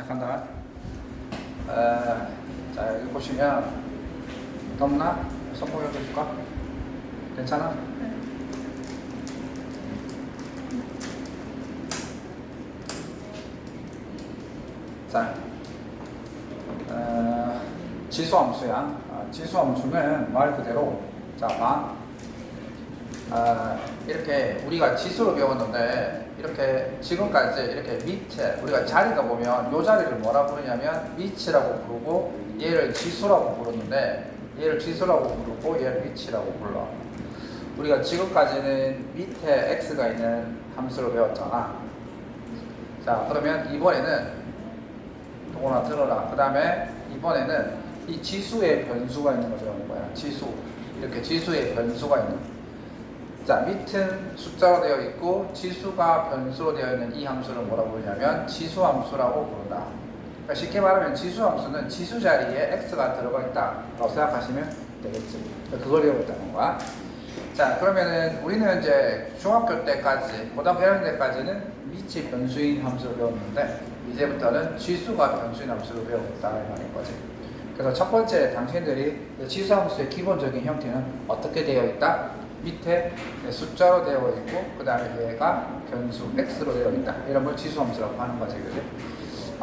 시작한다. 자, 여기 보시면 덥나? 선풍기 해줄까? 괜찮아? 자, 지수함수야. 지수함수는 말 그대로 이렇게 우리가 지수로 배웠는데 이렇게 지금까지 이렇게 밑에 우리가 자리가 보면 이 자리를 뭐라 부르냐면 위치라고 부르고 얘를 지수라고 부르는데 얘를 지수라고 부르고 얘를 위치라고 불러. 우리가 지금까지는 밑에 x가 있는 함수로 배웠잖아. 자, 그러면 이번에는 요거나 들어라. 그 다음에 이번에는 이 지수의 변수가 있는 거 적는 거야. 지수. 이렇게 지수의 변수가 있는. 자, 밑은 숫자로 되어 있고 지수가 변수로 되어 있는 이 함수를 뭐라고 부르냐면 지수함수라고 부른다. 그러니까 쉽게 말하면 지수함수는 지수 자리에 x가 들어가 있다라고 생각하시면 되겠지. 그걸 배우겠다는 거야. 자, 그러면은 우리는 이제 중학교 때까지, 고등학교 1학년 때까지는 위치 변수인 함수를 배웠는데 이제부터는 지수가 변수인 함수를 배우겠다 이 말인 거지. 그래서 첫 번째 당신들이 지수함수의 기본적인 형태는 어떻게 되어 있다? 밑에 숫자로 되어 있고 그 다음에 얘가 변수 x로 되어 있다. 이런 걸 지수함수라고 하는 거지, 그지?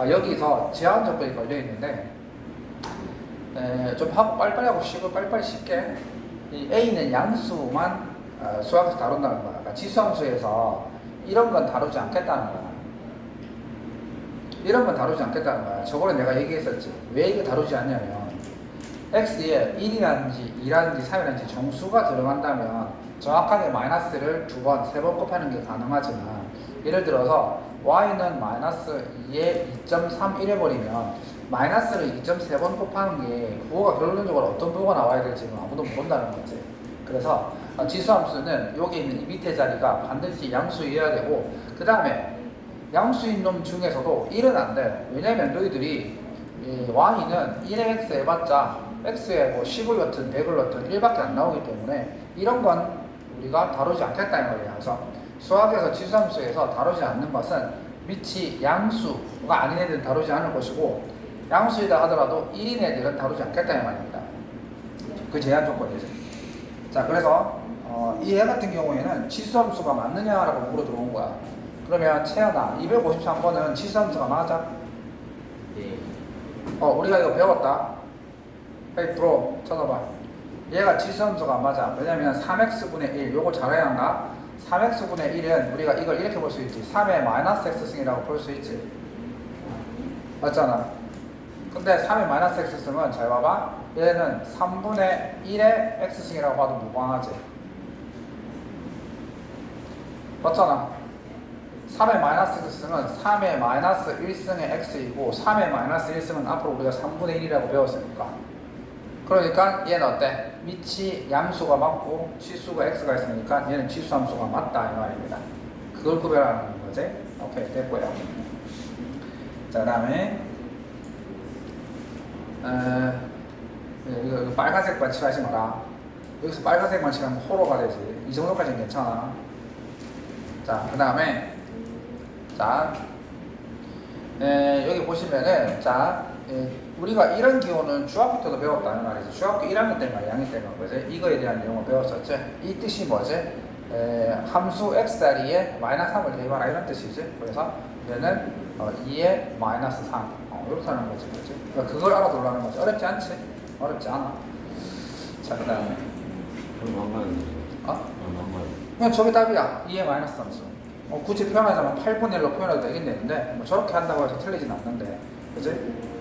여기서 제한 조건이 걸려 있는데 좀 하고 빨리빨리 하고 쉬고 빨리빨리 쉽게 이 a는 양수만 수학에서 다룬다는 거야. 그러니까 지수함수에서 이런 건 다루지 않겠다는 거야. 이런 건 다루지 않겠다는 거야. 저번에 내가 얘기했었지. 왜 이거 다루지 않냐면 x에 1이라든지 2라든지 3이라든지 정수가 들어간다면 정확하게 마이너스를 두 번, 세 번 곱하는 게 가능하지만 예를 들어서 y는 마이너스 2에 2.31 해버리면 마이너스를 2.3번 곱하는 게 부호가 결론적으로 어떤 부호가 나와야 될지는 아무도 모른다는 거지. 그래서 지수함수는 여기 있는 이 밑에 자리가 반드시 양수여야 되고 그 다음에 양수인 놈 중에서도 1은 안 돼. 왜냐면 너희들이 이 y는 1의 x 해봤자 x에 뭐 10을 넣든 100을 넣든 1밖에 안 나오기 때문에 이런 건 우리가 다루지 않겠다는 거예요. 그래서 수학에서 지수함수에서 다루지 않는 것은 위치 양수가 아닌 애들은 다루지 않을 것이고 양수이다 하더라도 1인 애들은 다루지 않겠다는 말입니다. 그 제한 조건이죠. 자, 그래서 이 애 같은 경우에는 지수함수가 맞느냐라고 물어 들어온 거야. 그러면 채연아 253번은 지수함수가 맞아? 예. 우리가 이거 배웠다. 헤이 프로 쳐다봐. 얘가 지수함수가 안 맞아. 왜냐면 3x분의 1 요거 잘 해야 한다. 3x분의 1은 우리가 이걸 이렇게 볼 수 있지. 3의 마이너스 x승이라고 볼 수 있지. 맞잖아. 근데 3의 마이너스 x승은 잘 봐봐. 얘는 3분의 1의 x승이라고 봐도 무방하지. 맞잖아. 3의 마이너스 x승은 3의 마이너스 1승의 x이고 3의 마이너스 1승은 앞으로 우리가 3분의 1이라고 배웠으니까. 그러니까 얘는 어때? 위치 양수가 맞고 치수가 x가 있으니까 얘는 지수함수가 맞다 이 말입니다. 그걸 구별하는 거지. 오케이, 됐고요. 자, 그 다음에 이거 빨간색 반칠하지 마라. 여기서 빨간색 반칠하면 호러가 되지. 이 정도까지는 괜찮아. 자, 그 다음에 여기 보시면은 우리가 이런 기호는 중학교 때도 배웠다는 말이지. 중학교 1학년 때인가 2학년 때인가 그지? 이거에 대한 내용을 배웠었지. 이 뜻이 뭐지? 함수 x 자리에 마이너스 3을 대입하라 이런 뜻이지. 그래서 얘는 2에 마이너스 3 이렇게 하는 거지, 그렇지? 그러니까 그걸 알아두라는 거지. 어렵지 않지? 어렵지 않아. 자, 그 다음에 그럼 안 가는 거죠? 안 가요. 그냥 저게 답이야. 2에 마이너스 3수. 굳이 표현하자면 8분의 1로 표현해도 되겠는데 뭐 저렇게 한다고 해서 틀리진 않는데, 그지?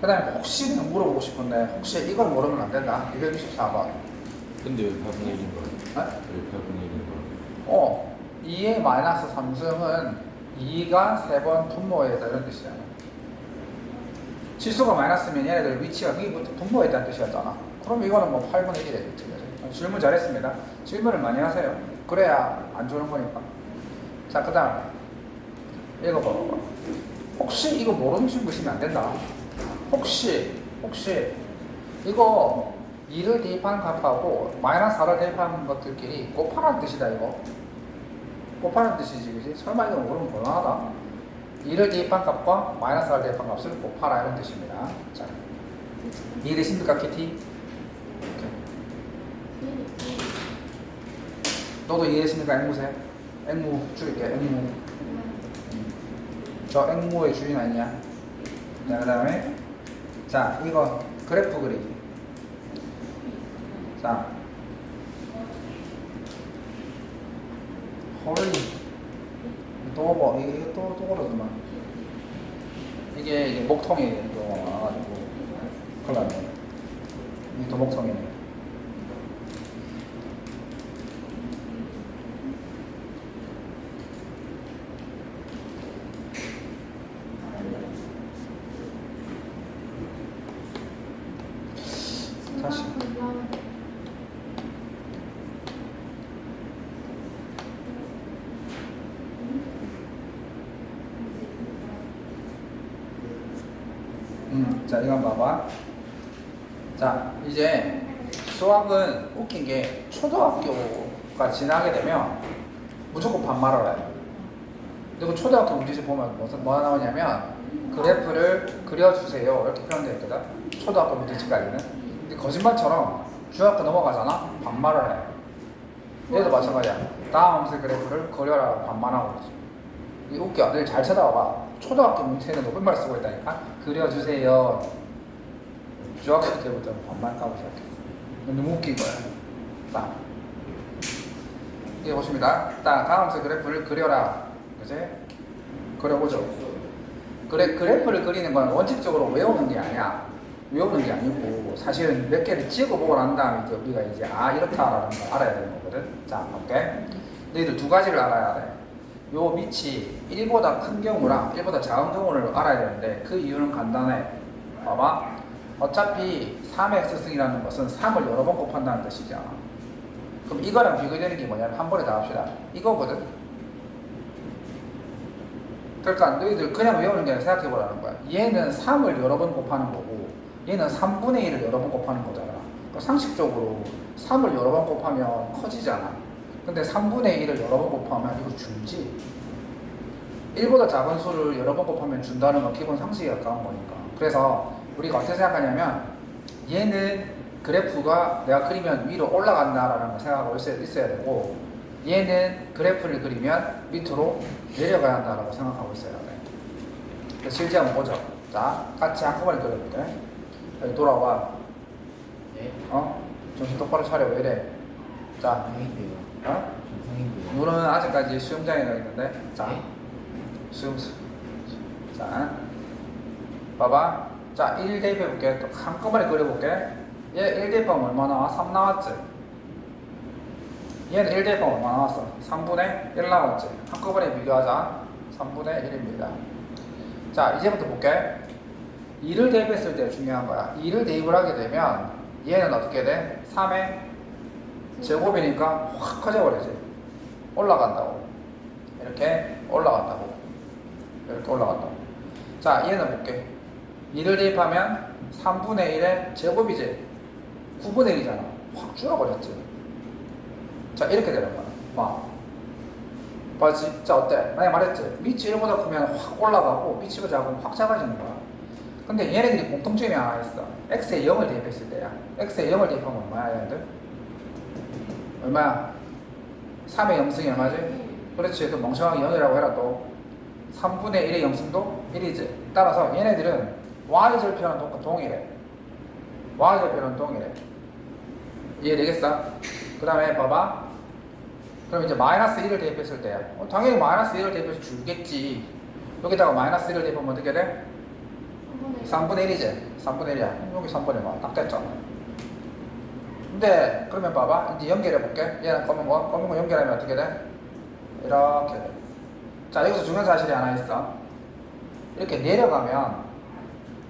그 다음에 혹시 그냥 물어보고 싶은데 혹시 이걸 모르면 안 된다. 264번. 근데 왜 8분의 1인 거예요? 왜 8분의 1인 거예요? 2의 마이너스 3승은 2가 3번 분모에 있다 이런 뜻이잖아. 지수가 마이너스면 얘네들 위치가 분모에 있다는 뜻이었잖아. 그럼 이거는 뭐 8분의 1이 되겠지. 질문 잘했습니다. 질문을 많이 하세요. 그래야 안 주는 거니까. 자, 그 다음에 이거 봐봐. 혹시 이거 모르는 친구 있으면 안 된다. 혹시 이거 2를 대입하는 값하고 마이너스 4를 대입하는 것들끼리 곱하라는 뜻이다. 이거 곱하라는 뜻이지, 그지? 설마 이거 모르면 곤란하다. 2를 대입한 값과 마이너스 R을 대입한 값을 곱하라 이런 뜻입니다. 자, 이해되십니까, 키티? 너도 이해되십니까, 앵무새? 앵무 줄일게, 앵무. 저 앵무의 주인 아니냐? 자, 그 다음에 자, 이거 그래프 그리기. 자, 헐리 또 뭐, 이게 또 그러더만. 이게 목통이 또 와가지고 큰일 났네. 이게 또 목통이네. 다시. 자, 이거 봐봐. 자, 이제 수학은 웃긴 게 초등학교가 지나게 되면 무조건 반말을 해요. 그리고 초등학교 문제집 보면 뭐가 나오냐면 그래프를 그려주세요 이렇게 표현되어 있거든. 초등학교 문제집까지는. 근데 거짓말처럼 중학교 넘어가잖아? 반말을 해. 얘도 마찬가지야. 다음 함수 그래프를 그려라 반말하고 그러지. 이게 웃겨. 늘 잘 찾아봐봐. 초등학교 문제는 높임말 쓰고 있다니까? 그려주세요. 중학교 때부터 반말 까고 시작했어. 너무 웃긴 거야. 자, 이게 보십니다. 다음 함수 그래프를 그려라. 그치? 그려보죠. 그래프를 그리는 건 원칙적으로 외우는 게 아니야. 외우는 게 아니고 사실은 몇 개를 찍어보고 난 다음에 이제 우리가 이제 이렇다라는 걸 알아야 되는 거거든. 자, 볼게. 너희들 두 가지를 알아야 돼. 요 밑이 1보다 큰 경우랑 1보다 작은 경우를 알아야 되는데 그 이유는 간단해. 봐봐. 어차피 3x승이라는 것은 3을 여러 번 곱한다는 뜻이잖아. 그럼 이거랑 비교되는 게 뭐냐면 한 번에 다 합시다. 이거거든. 그러니까 너희들 그냥 외우는 게 아니라 생각해보라는 거야. 얘는 3을 여러 번 곱하는 거고 얘는 3분의 1을 여러 번 곱하는 거잖아. 그러니까 상식적으로 3을 여러 번 곱하면 커지잖아. 근데 3분의 1을 여러 번 곱하면 이거 줄지. 1보다 작은 수를 여러 번 곱하면 준다는 건 기본 상식에 가까운 거니까. 그래서 우리가 어떻게 생각하냐면 얘는 그래프가 내가 그리면 위로 올라간다라는 걸 생각하고 있어야 되고 얘는 그래프를 그리면 밑으로 내려가야 한다라고 생각하고 있어야 돼. 그래서 실제 한번 보죠. 자, 같이 한꺼번에 그려볼게. 여기 돌아와. 네. 정신 똑바로 차려. 왜 이래? 자, 정상인데요. 정상인데요. 누는 아직까지 수영장에 가 있는데. 자, 네? 수영. 자, 봐봐. 자, 1 대입해볼게. 또 한꺼번에 그려볼게. 얘 1 대입하면 얼마 나와? 3 나왔지? 얘는 1 대입하면 얼마 나왔어? 3분의 1 나왔지? 한꺼번에 비교하자. 3분의 1입니다. 자, 이제부터 볼게. 2를 대입했을 때 중요한 거야. 2를 대입을 하게 되면 얘는 어떻게 돼? 3의 제곱이니까 확 커져버리지. 올라간다고. 이렇게 올라간다고. 이렇게 올라간다고. 자, 얘는 볼게. 2를 대입하면 3분의 1의 제곱이지. 9분의 1이잖아. 확 줄어버렸지. 자, 이렇게 되는 거야. 봐. 봤지? 자, 어때? 만약에 말했지. 밑이 1보다 크면 확 올라가고 밑이 작으면 확 작아지는 거야. 근데 얘네들이 공통점이 하나 있어. x에 0을 대입했을 때야. x에 0을 대입하면 얼마야, 얘네들? 얼마야? 3의 0승이 얼마지? 그렇지. 또 멍청하게 0이라고 해라 또. 3분의 1의 0승도 1이지. 따라서 얘네들은 y절편은 동일해. y절편은 동일해. 이해되겠어? 그 다음에 봐봐. 그럼 이제 마이너스 1을 대입했을 때야. 당연히 마이너스 1을 대입해서 줄겠지. 여기다가 마이너스 1을 대입하면 어떻게 돼? 3분의 1이지? 3분의 1이야. 여기 3분의 1. 딱 됐잖아. 근데 그러면 봐봐. 이제 연결해 볼게. 얘는 검은 거 연결하면 어떻게 돼? 이렇게 돼. 자, 여기서 중요한 사실이 하나 있어. 이렇게 내려가면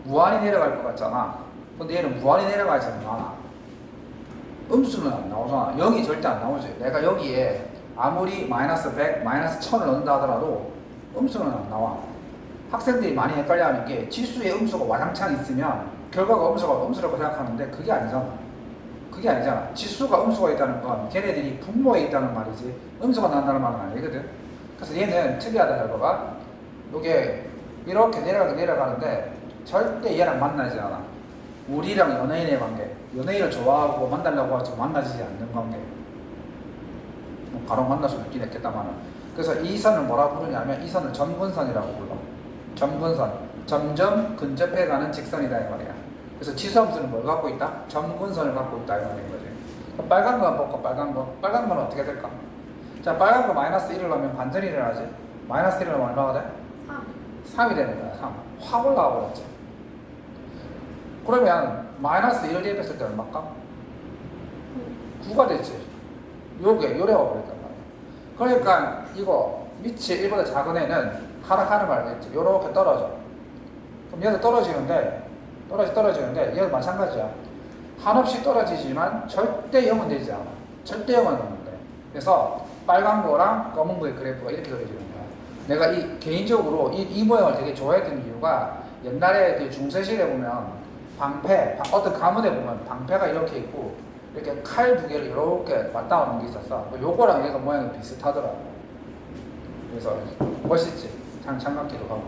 무한히 내려갈 것 같잖아. 근데 얘는 무한히 내려가지 않아. 음수는 안 나오잖아. 0이 절대 안 나오지. 내가 여기에 아무리 마이너스 100, 마이너스 1000을 넣는다 하더라도 음수는 안 나와. 학생들이 많이 헷갈려 하는 게 지수에 음수가 와장창 있으면 결과가 음수라고 생각하는데 그게 아니잖아. 그게 아니잖아. 지수가 음수가 있다는 건 걔네들이 분모에 있다는 말이지 음수가 나온다는 말은 아니거든. 그래서 얘는 특이하다 결과가. 요게 이렇게 내려가는데 절대 얘랑 만나지 않아. 우리랑 연예인의 관계, 연예인을 좋아하고 만나려고 하지 만나지 않는 관계. 뭐 바로 만날 수는 있긴 했겠다만. 그래서 이 선을 뭐라 부르냐면 이 선을 점근선이라고 불러. 점근선, 점점 근접해가는 직선이다 이 말이야. 그래서 지수함수는 뭘 갖고 있다? 점근선을 갖고 있다 이 말인 거지. 그럼 빨간 거 한번 볼까? 빨간 거는 어떻게 될까? 자, 빨간 거 마이너스 1을 넣으면 반전이 일어나지. 마이너스 1을 넣으면 얼마가 돼? 3이 되는 거야. 3. 확 올라와 버렸지. 그러면 마이너스 1을 대입했을 때 얼마일까? 9가 됐지. 요래가 버렸단 말이야. 그러니까 이거 밑이 1보다 작은 애는 하락하는 거 알겠지? 요렇게 떨어져. 그럼 얘도 떨어지는데 얘도 마찬가지야. 한없이 떨어지지만 절대 0은 되지 않아. 절대 0은 없는데. 그래서 빨간 거랑 검은 거의 그래프가 이렇게 그려지는 거야. 내가 개인적으로 이 모양을 되게 좋아했던 이유가 옛날에 그 중세시대 보면 방패, 어떤 가문에 보면 방패가 이렇게 있고 이렇게 칼 두 개를 이렇게 맞닿아 놓은 게 있었어. 요거랑 얘가 모양이 비슷하더라고. 그래서 멋있지. 장갑기도 하고.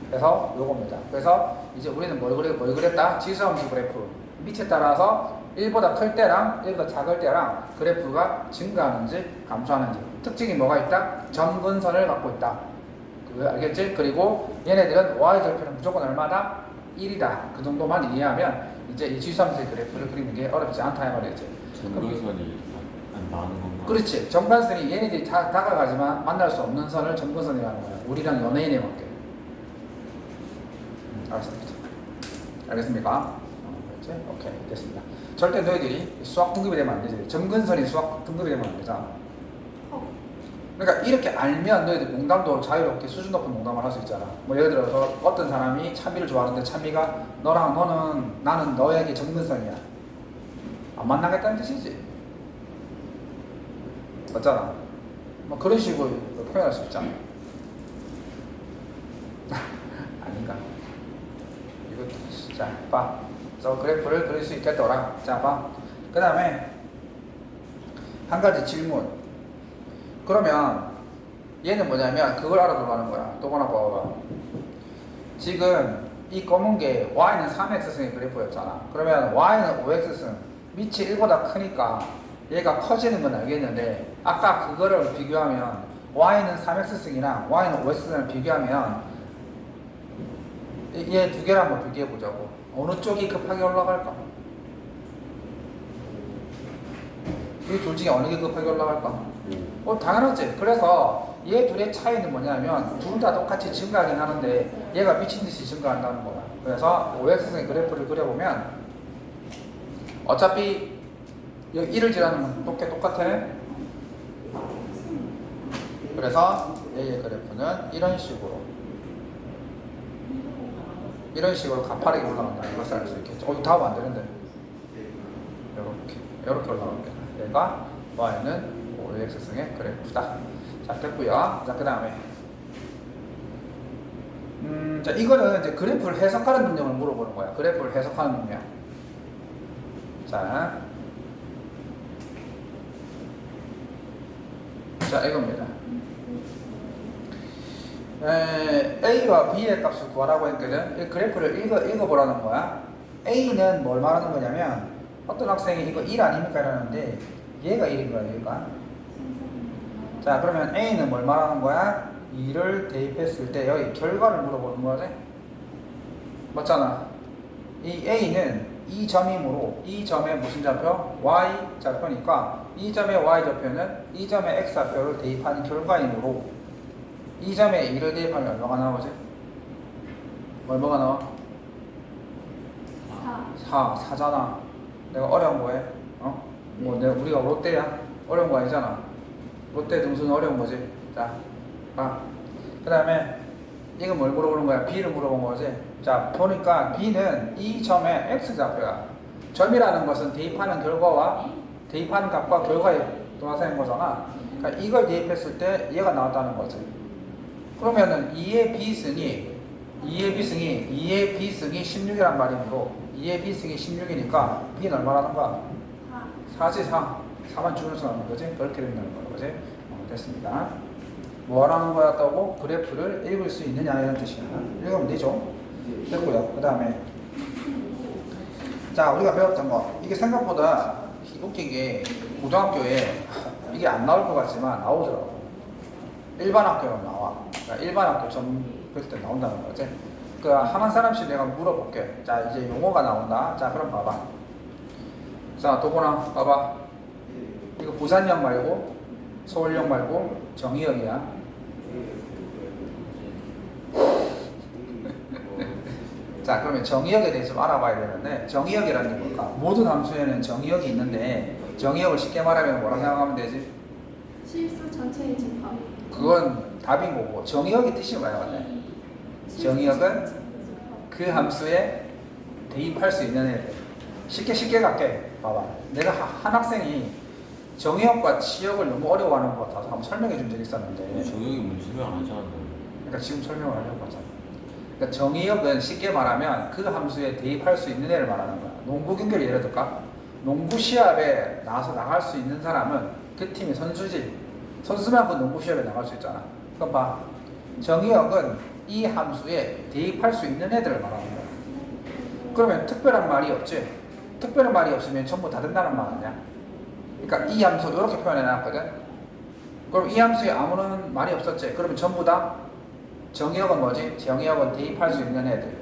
그래서 요겁니다. 그래서 이제 우리는 뭘 그랬다? 지수함수 그래프. 밑에 따라서 1보다 클 때랑 1보다 작을 때랑 그래프가 증가하는지 감소하는지. 특징이 뭐가 있다? 점근선을 갖고 있다. 그거 알겠지? 그리고 얘네들은 y절편은 무조건 얼마다? 1이다. 그 정도만 이해하면 이제 이 지수함수의 그래프를 그리는 게 어렵지 않다 이 말이지. 점근선이 안 나오는 건가? 그렇지. 점근선이 얘네들이 다가가지만 만날 수 없는 선을 점근선이라는 거야. 우리랑 연예인의 관계. 알겠습니까? 그렇지? 오케이, 됐습니다. 절대 너희들이 수학 등급이 되면 안 되지. 점근선이 수학 등급이 되면 안 되잖아. 그러니까 이렇게 알면 너희들 농담도 자유롭게 수준 높은 농담을 할 수 있잖아. 뭐 예를 들어서 어떤 사람이 찬미를 좋아하는데 찬미가 나는 너에게 점근선이야. 안 만나겠다는 뜻이지. 맞잖아. 뭐 그런 식으로 표현할 수 있잖아. 아닌가? 이거 자, 봐. 그래서 그래프를 그릴 수 있겠더라. 자, 봐. 그 다음에 한 가지 질문. 그러면 얘는 뭐냐면 그걸 알아보라는 거야. 또 하나 봐봐. 지금 이 검은 게 y는 3x승의 그래프였잖아. 그러면 y는 5x승, 밑이 1보다 크니까 얘가 커지는 건 알겠는데 아까 그거를 비교하면 y는 3x승이랑 y는 5x승을 비교하면 얘 두 개를 한번 비교해 보자고. 어느 쪽이 급하게 올라갈까? 이 둘 중에 어느 게 급하게 올라갈까? 당연하지. 그래서 얘 둘의 차이는 뭐냐면 둘 다 똑같이 증가하긴 하는데 얘가 미친듯이 증가한다는 거야. 그래서 5x승의 그래프를 그려보면 어차피 여기 1을 지나는 건 똑같아. 그래서 얘의 그래프는 이런 식으로 가파르게 올라간다. 이것을 알 수 있겠죠. 다음 안 되는데. 이렇게 올라갑니다. 얘가 y는 5x승의 그래프다. 자, 됐고요. 자, 그 다음에 자, 이거는 이제 그래프를 해석하는 능력을 물어보는 거야. 그래프를 해석하는 능력. 자, 이겁니다. A와 B의 값을 구하라고 했거든. 이 그래프를 읽어보라는 거야. A는 뭘 말하는 거냐면 어떤 학생이 이거 1 아닙니까? 이러는데 얘가 1인 거야. 얘가. 자, 그러면 A는 뭘 말하는 거야? 2를 대입했을 때 여기 결과를 물어보는 거지. 맞잖아. 이 A는 이 점이므로 이 점의 무슨 좌표? Y 좌표니까 이 점의 Y 좌표는 이 점의 X 좌표를 대입한 결과이므로 이 점에 2를 대입하면 얼마가 나오지? 얼마가 나와? 4잖아. 내가 어려운 거 해? 우리가 롯데야? 어려운 거 아니잖아. 롯데 등수는 어려운 거지. 자, 그 다음에 이건 뭘 물어보는 거야? B를 물어본 거지. 자, 보니까 B는 이 점의 X 좌표야. 점이라는 것은 대입하는 값과 결과에 동화되는 거잖아. 그러니까 이걸 대입했을 때 얘가 나왔다는 거지. 그러면은 2의 B승이 16이란 말이므로 2의 B승이 16이니까 B는 얼마라는 거야? 4지 4. 4만 줄여서 나오는 거지. 그렇게 된다는 거지. 됐습니다. 뭐라는 거였다고? 그래프를 읽을 수 있느냐 이런 뜻이야. 읽으면 되죠. 됐고요. 그 다음에 자 우리가 배웠던 거 이게 생각보다 웃긴 게 고등학교에 이게 안 나올 것 같지만 나오더라고. 일반 학교는 나와. 그러니까 일반 학교 볼 때 나온다는 거지. 그 한 사람씩 내가 물어볼게. 자 이제 용어가 나온다. 자 그럼 봐봐. 자 도건아 봐봐. 이거 부산역 말고 서울역 말고 정의역이야. 자 그러면 정의역에 대해서 좀 알아봐야 되는데 정의역이라는 게 뭘까? 모든 함수에는 정의역이 있는데 정의역을 쉽게 말하면 뭐라 생각하면 되지? 실수 전체의 집합. 그건 답인 거고 정의역의 뜻이 뭐야? 근데? 정의역은 그 함수에 대입할 수 있는 애들. 쉽게 갈게. 봐봐. 내가 한 학생이 정의역과 치역을 너무 어려워하는 것 같아서 한번 설명해 준 적이 있었는데 정혁이 뭔지 설명 안 하지 않았나요? 그러니까 지금 설명을 하려고 하잖아. 그러니까 정의역은 쉽게 말하면 그 함수에 대입할 수 있는 애를 말하는 거야. 농구 경기를 예를 들까? 농구 시합에 나와서 나갈 수 있는 사람은 그 팀의 선수지. 선수만 그 농구 시합에 나갈 수 있잖아. 그럼 봐. 정의역은 이 함수에 대입할 수 있는 애들을 말하는 거야. 그러면 특별한 말이 없지. 특별한 말이 없으면 전부 다 된다는 말 아니야. 그러니까 이 함수 이렇게 표현해 놨거든. 그럼 이 함수에 아무런 말이 없었지. 그러면 전부 다 정의역은 뭐지? 정의역은 대입할 수 있는 애들.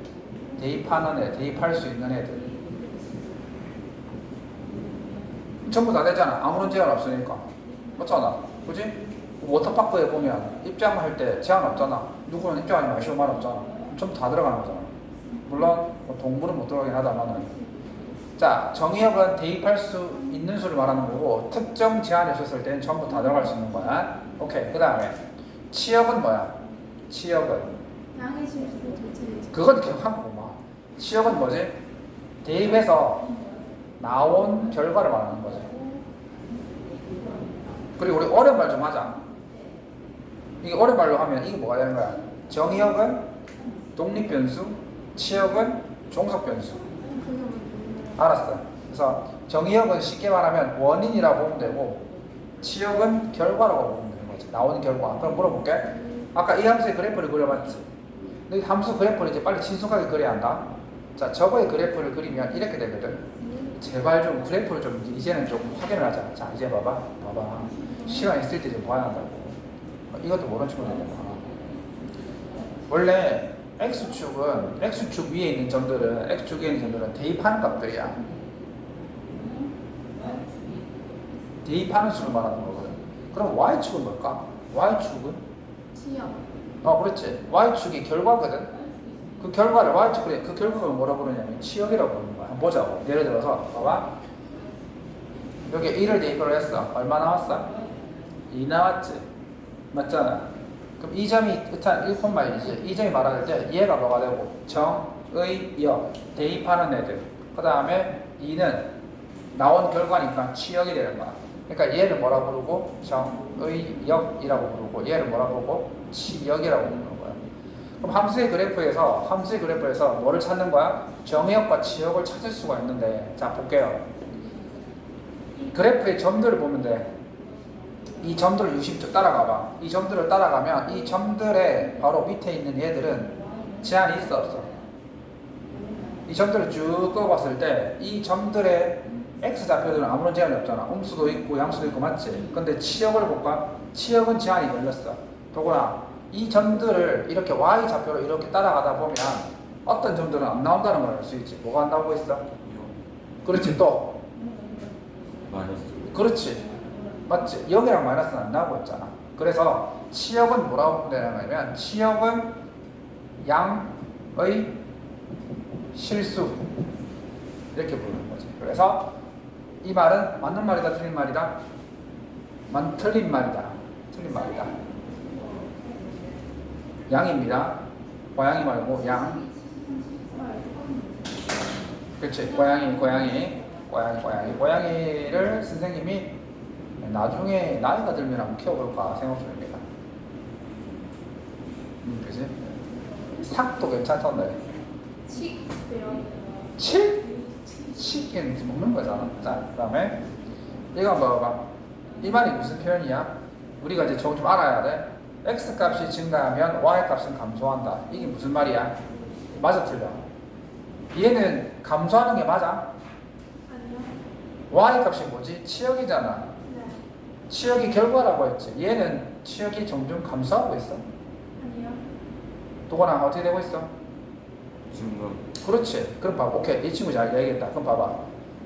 대입하는 애, 대입할 수 있는 애들. 전부 다 되잖아. 아무런 제한 없으니까. 맞잖아. 그지? 워터파크에 보면 입장할 때 제한 없잖아. 누구는 입장하지 마시오 말 없잖아. 전부 다 들어가는 거잖아. 물론 뭐 동물은 못 들어가긴 하다만. 자, 정의역은 대입할 수 있는 수를 말하는 거고 특정 제한이 없었을 때는 전부 다 들어갈 수 있는 거야. 오케이. 그 다음에 치역은 뭐야? 치역은 양의 실수 전체의 집합. 그건 기억한 거구만. 치역은 뭐지? 대입해서 나온 결과를 말하는 거지. 그리고 우리 어려운 말 좀 하자. 이게 어려운 말로 하면 이게 뭐가 되는 거야? 정의역은 독립변수, 치역은 종속변수. 알았어. 그래서 정의역은 쉽게 말하면 원인이라고 보면 되고 치역은 결과라고 보면 되는 거지. 나오는 결과. 그럼 물어볼게. 아까 이 함수의 그래프를 그려봤지. 근데 함수 그래프를 이제 빨리 친숙하게 그려야 한다. 자, 저거의 그래프를 그리면 이렇게 되거든. 제발 좀 그래프를 좀 이제는 좀 확인을 하자. 자, 이제 봐봐. 시간 있을 때 좀 봐야 한다고. 이것도 모른 척을 해야 된다. 원래 X축 위에 있는 점들은 대입하는 값들이야. 대입하는 수를 말하는 거거든. 그럼 Y축은 뭘까? Y축은? 치역. 그렇지. Y축이 결과거든. 그 결과를 Y축, 그 결과를 뭐라고 부르냐면 치역이라고 부르는 거야. 한번 보자고. 예를 들어서 봐봐. 여기 1을 대입을 했어. 얼마 나왔어? 2 나왔지. 맞잖아. 그럼 이 점이 일단 1콤마이지. 이 점이 말할 때 얘가 뭐가 되고 정, 의, 역 대입하는 애들. 그 다음에 2는 나온 결과니까 치역이 되는 거야. 그러니까 얘를 뭐라 부르고 정, 의, 역이라고 부르고 얘를 뭐라 부르고 치역이라고 부르는 거야. 그럼 함수의 그래프에서 뭐를 찾는 거야? 정의역과 치역을 찾을 수가 있는데 자 볼게요. 그래프의 점들을 보면 돼. 이 점들을 유심히 따라가봐. 이 점들을 따라가면 이 점들의 바로 밑에 있는 얘들은 제한이 있어 없어? 이 점들을 쭉 끄어봤을 때 이 점들의 X좌표들은 아무런 제한이 없잖아. 음수도 있고 양수도 있고 맞지? 근데 치역을 볼까? 치역은 제한이 걸렸어. 더구나 이 점들을 이렇게 Y좌표로 이렇게 따라가다 보면 어떤 점들은 안 나온다는 걸 알 수 있지. 뭐가 안 나오고 있어? 그렇지. 또 마이너스. 그렇지. 맞지? 여기랑 마이너스는 안 나오고 있잖아. 그래서 치역은 뭐라고 되냐면 치역은 양의 실수 이렇게 부르는 거지. 그래서 이 말은 맞는 말이다 틀린 말이다? 틀린 말이다. 양입니다. 고양이 말고 양. 그렇지. 고양이를 선생님이 나중에 나이가 들면 한번 키워볼까 생각 중입니다. 그지? 삭도 괜찮던데. 치킨 먹는 거잖아. 자, 그 다음에 이거 한번 봐봐. 이 말이 무슨 표현이야? 우리가 이제 좀 알아야 돼. x 값이 증가하면 y 값은 감소한다. 이게 무슨 말이야? 맞아 틀려? 얘는 감소하는 게 맞아? 아니요. y 값이 뭐지? 치역이잖아. 네. 치역이 결과라고 했지. 얘는 치역이 점점 감소하고 있어. 아니요. 도건아 어떻게 되고 있어? 증가. 그렇지. 그럼 봐봐. 오케이. 이 친구 잘 이해하겠다. 그럼 봐봐.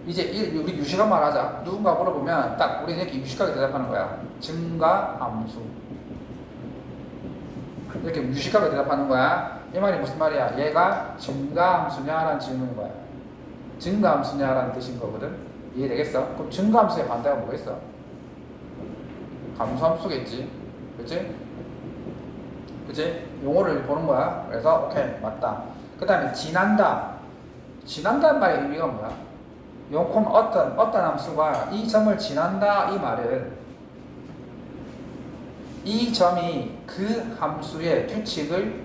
이제 우리 유식한 말 하자. 누군가 물어보면 딱 우리 이렇게 유식하게 대답하는 거야. 증가 함수. 이렇게 유식하게 대답하는 거야. 이 말이 무슨 말이야? 얘가 증가 함수냐라는 질문인 거야. 증가 함수냐라는 뜻인 거거든. 이해되겠어? 그럼 증가 함수의 반대가 뭐겠어? 감소 함수겠지. 그치? 그치? 용어를 보는 거야. 그래서 오케이 맞다. 그 다음에 지난다. 지난다는 말의 의미가 뭐야? 용콤 어떤 함수가 이 점을 지난다 이 말은 이 점이 그 함수의 규칙을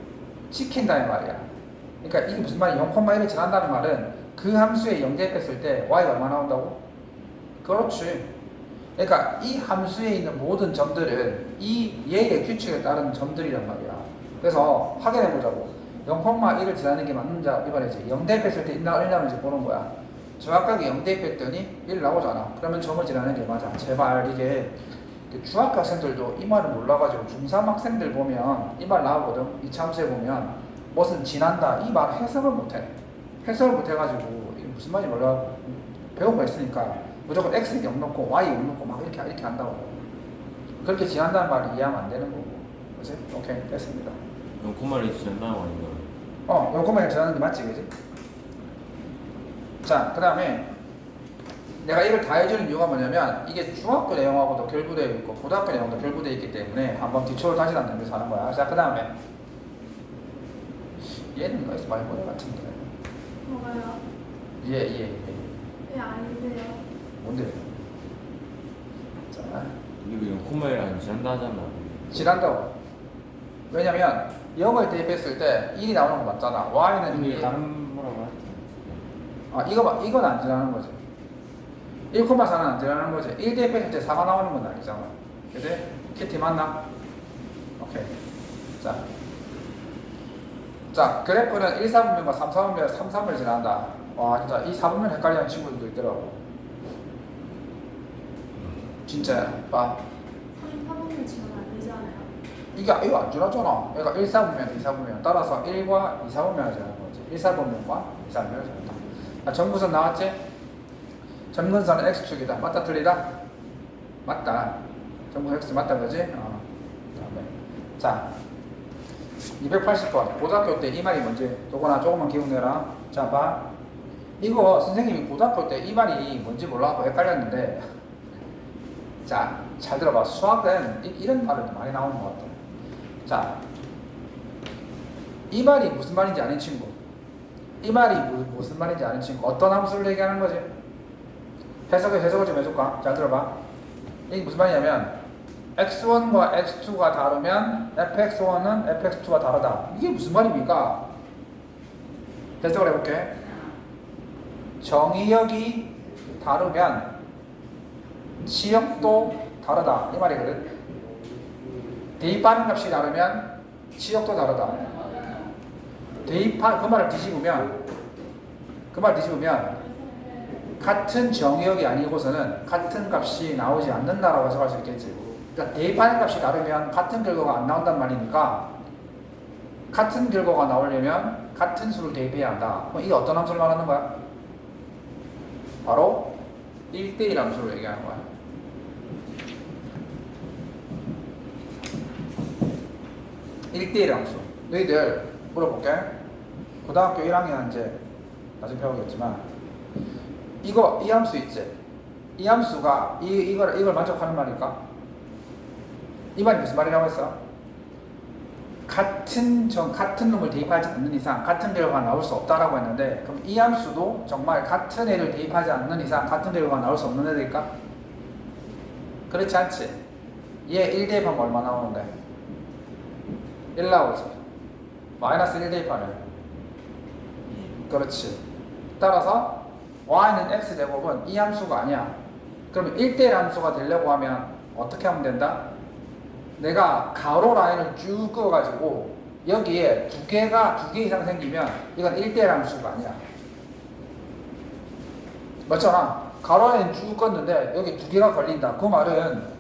지킨다는 말이야. 그러니까 이게 무슨 말이야? 0,1을 지난다는 말은 그 함수에 영대했을 때 y가 얼마 나온다고? 그렇지. 그러니까 이 함수에 있는 모든 점들은 이 얘의 규칙에 따른 점들이란 말이야. 그래서 확인해 보자고. 0,1을 지나는 게 맞는지 이번에지 0대입했을 때 1 나오는지 보는 거야. 정확하게 0대입했더니 1 나오잖아. 그러면 점을 지나는 게 맞아. 제발 이게 중학교 학생들도 이 말을 몰라가지고 중3 학생들 보면 이 말 나오거든. 이차함수에 보면 무슨 지난다 이 말 해석을 못해. 해석을 못해가지고 이게 무슨 말인지 몰라. 배운 거 있으니까 무조건 x 0 넣고 y 0 넣고 막 이렇게 한다고. 그렇게 지난다는 말을 이해하면 안 되는 거고. 그치? 오케이 됐습니다. 연코말이 지난다는 거 아닌가? 요것만 지나는 게 맞지 그지? 자 그 다음에 내가 이걸 다 해주는 이유가 뭐냐면 이게 중학교 내용하고도 결부되어 있고 고등학교 내용도 결부되어 있기 때문에 한번 기초를 다시 담는 하는 거야. 자 그 다음에 얘는 어디서 많이 본 것 같은데. 뭐가요? 예. 네, 아닌데요. 뭔데? 자 이거 연코말 안 지난다 하잖아. 지난다고. 왜냐면 0을 대입했을 때 1이 나오는 거 맞잖아. y는 이게 1. 다른 뭐라고 하지? 이건 안 지나는 거지. 1,4는 안 지나는 거지. 1 대입했을 때 4가 나오는 건 아니잖아. 그치? 키티 맞나? 오케이. 자, 그래프는 1, 4분면과 3, 4분면, 3, 3을 지난다. 와, 진짜 이 4분면 헷갈리는 친구들도 있더라고. 진짜, 봐. 3보면 지금 안 되잖아요. 이거 안 지나잖아. 그러니까 1, 4분면, 2, 4분면. 따라서 1과 2, 4분면을 지나는 거지. 1, 4분면과 2, 4분면을 지난다. 자, 점구선 나왔지? 점근선은 X축이다. 맞다, 틀리다? 맞다. 점근 X 맞다, 그지? 자, 280번. 고등학교 때 이 말이 뭔지, 도거나 조금만 기억내라. 자, 봐. 이거 선생님이 고등학교 때 이 말이 뭔지 몰라서 헷갈렸는데, 자, 잘 들어봐. 수학은 이런 말을 많이 나오는 것 같아. 자, 이 말이 무슨 말인지 아는 친구. 이 말이 무슨 말인지 아는 친구. 어떤 함수를 얘기하는 거지? 해석을 좀 해줄까? 잘 들어봐. 이게 무슨 말이냐면 x1과 x2가 다르면 fx1은 fx2가 다르다. 이게 무슨 말입니까? 해석을 해볼게. 정의역이 다르면 치역도 다르다. 이 말이거든. 대입하는 값이 다르면 치역도 다르다. 그 말을 뒤집으면 같은 정의역이 아니고서는 같은 값이 나오지 않는다라고 해석할 수 있겠지. 그러니까 대입하는 값이 다르면 같은 결과가 안 나온단 말이니까 같은 결과가 나오려면 같은 수를 대입해야 한다. 그럼 이게 어떤 함수를 말하는 거야? 바로 1대1 함수를 얘기하는 거야. 1대1 함수. 너희들 물어볼게. 고등학교 1학년 이제 나중에 배우겠지만 이 함수 있지? 이 함수가 이걸 만족하는 말일까? 이 말이 무슨 말이라고 했어? 같은 놈을 대입하지 않는 이상 같은 결과가 나올 수 없다라고 했는데 그럼 이 함수도 정말 같은 애를 대입하지 않는 이상 같은 결과가 나올 수 없는 애들일까? 그렇지 않지? 얘 1 대입하면 얼마 나오는데? 1 나오지. 마이너스 1 대입하면 그렇지. 따라서 y는 x제곱은 이 함수가 아니야. 그러면 1대1 함수가 되려고 하면 어떻게 하면 된다? 내가 가로 라인을 쭉 그어가지고 여기에 두 개 이상 생기면 이건 1대1 함수가 아니야. 맞잖아. 가로 라인 쭉 껐는데 여기 두 개가 걸린다. 그 말은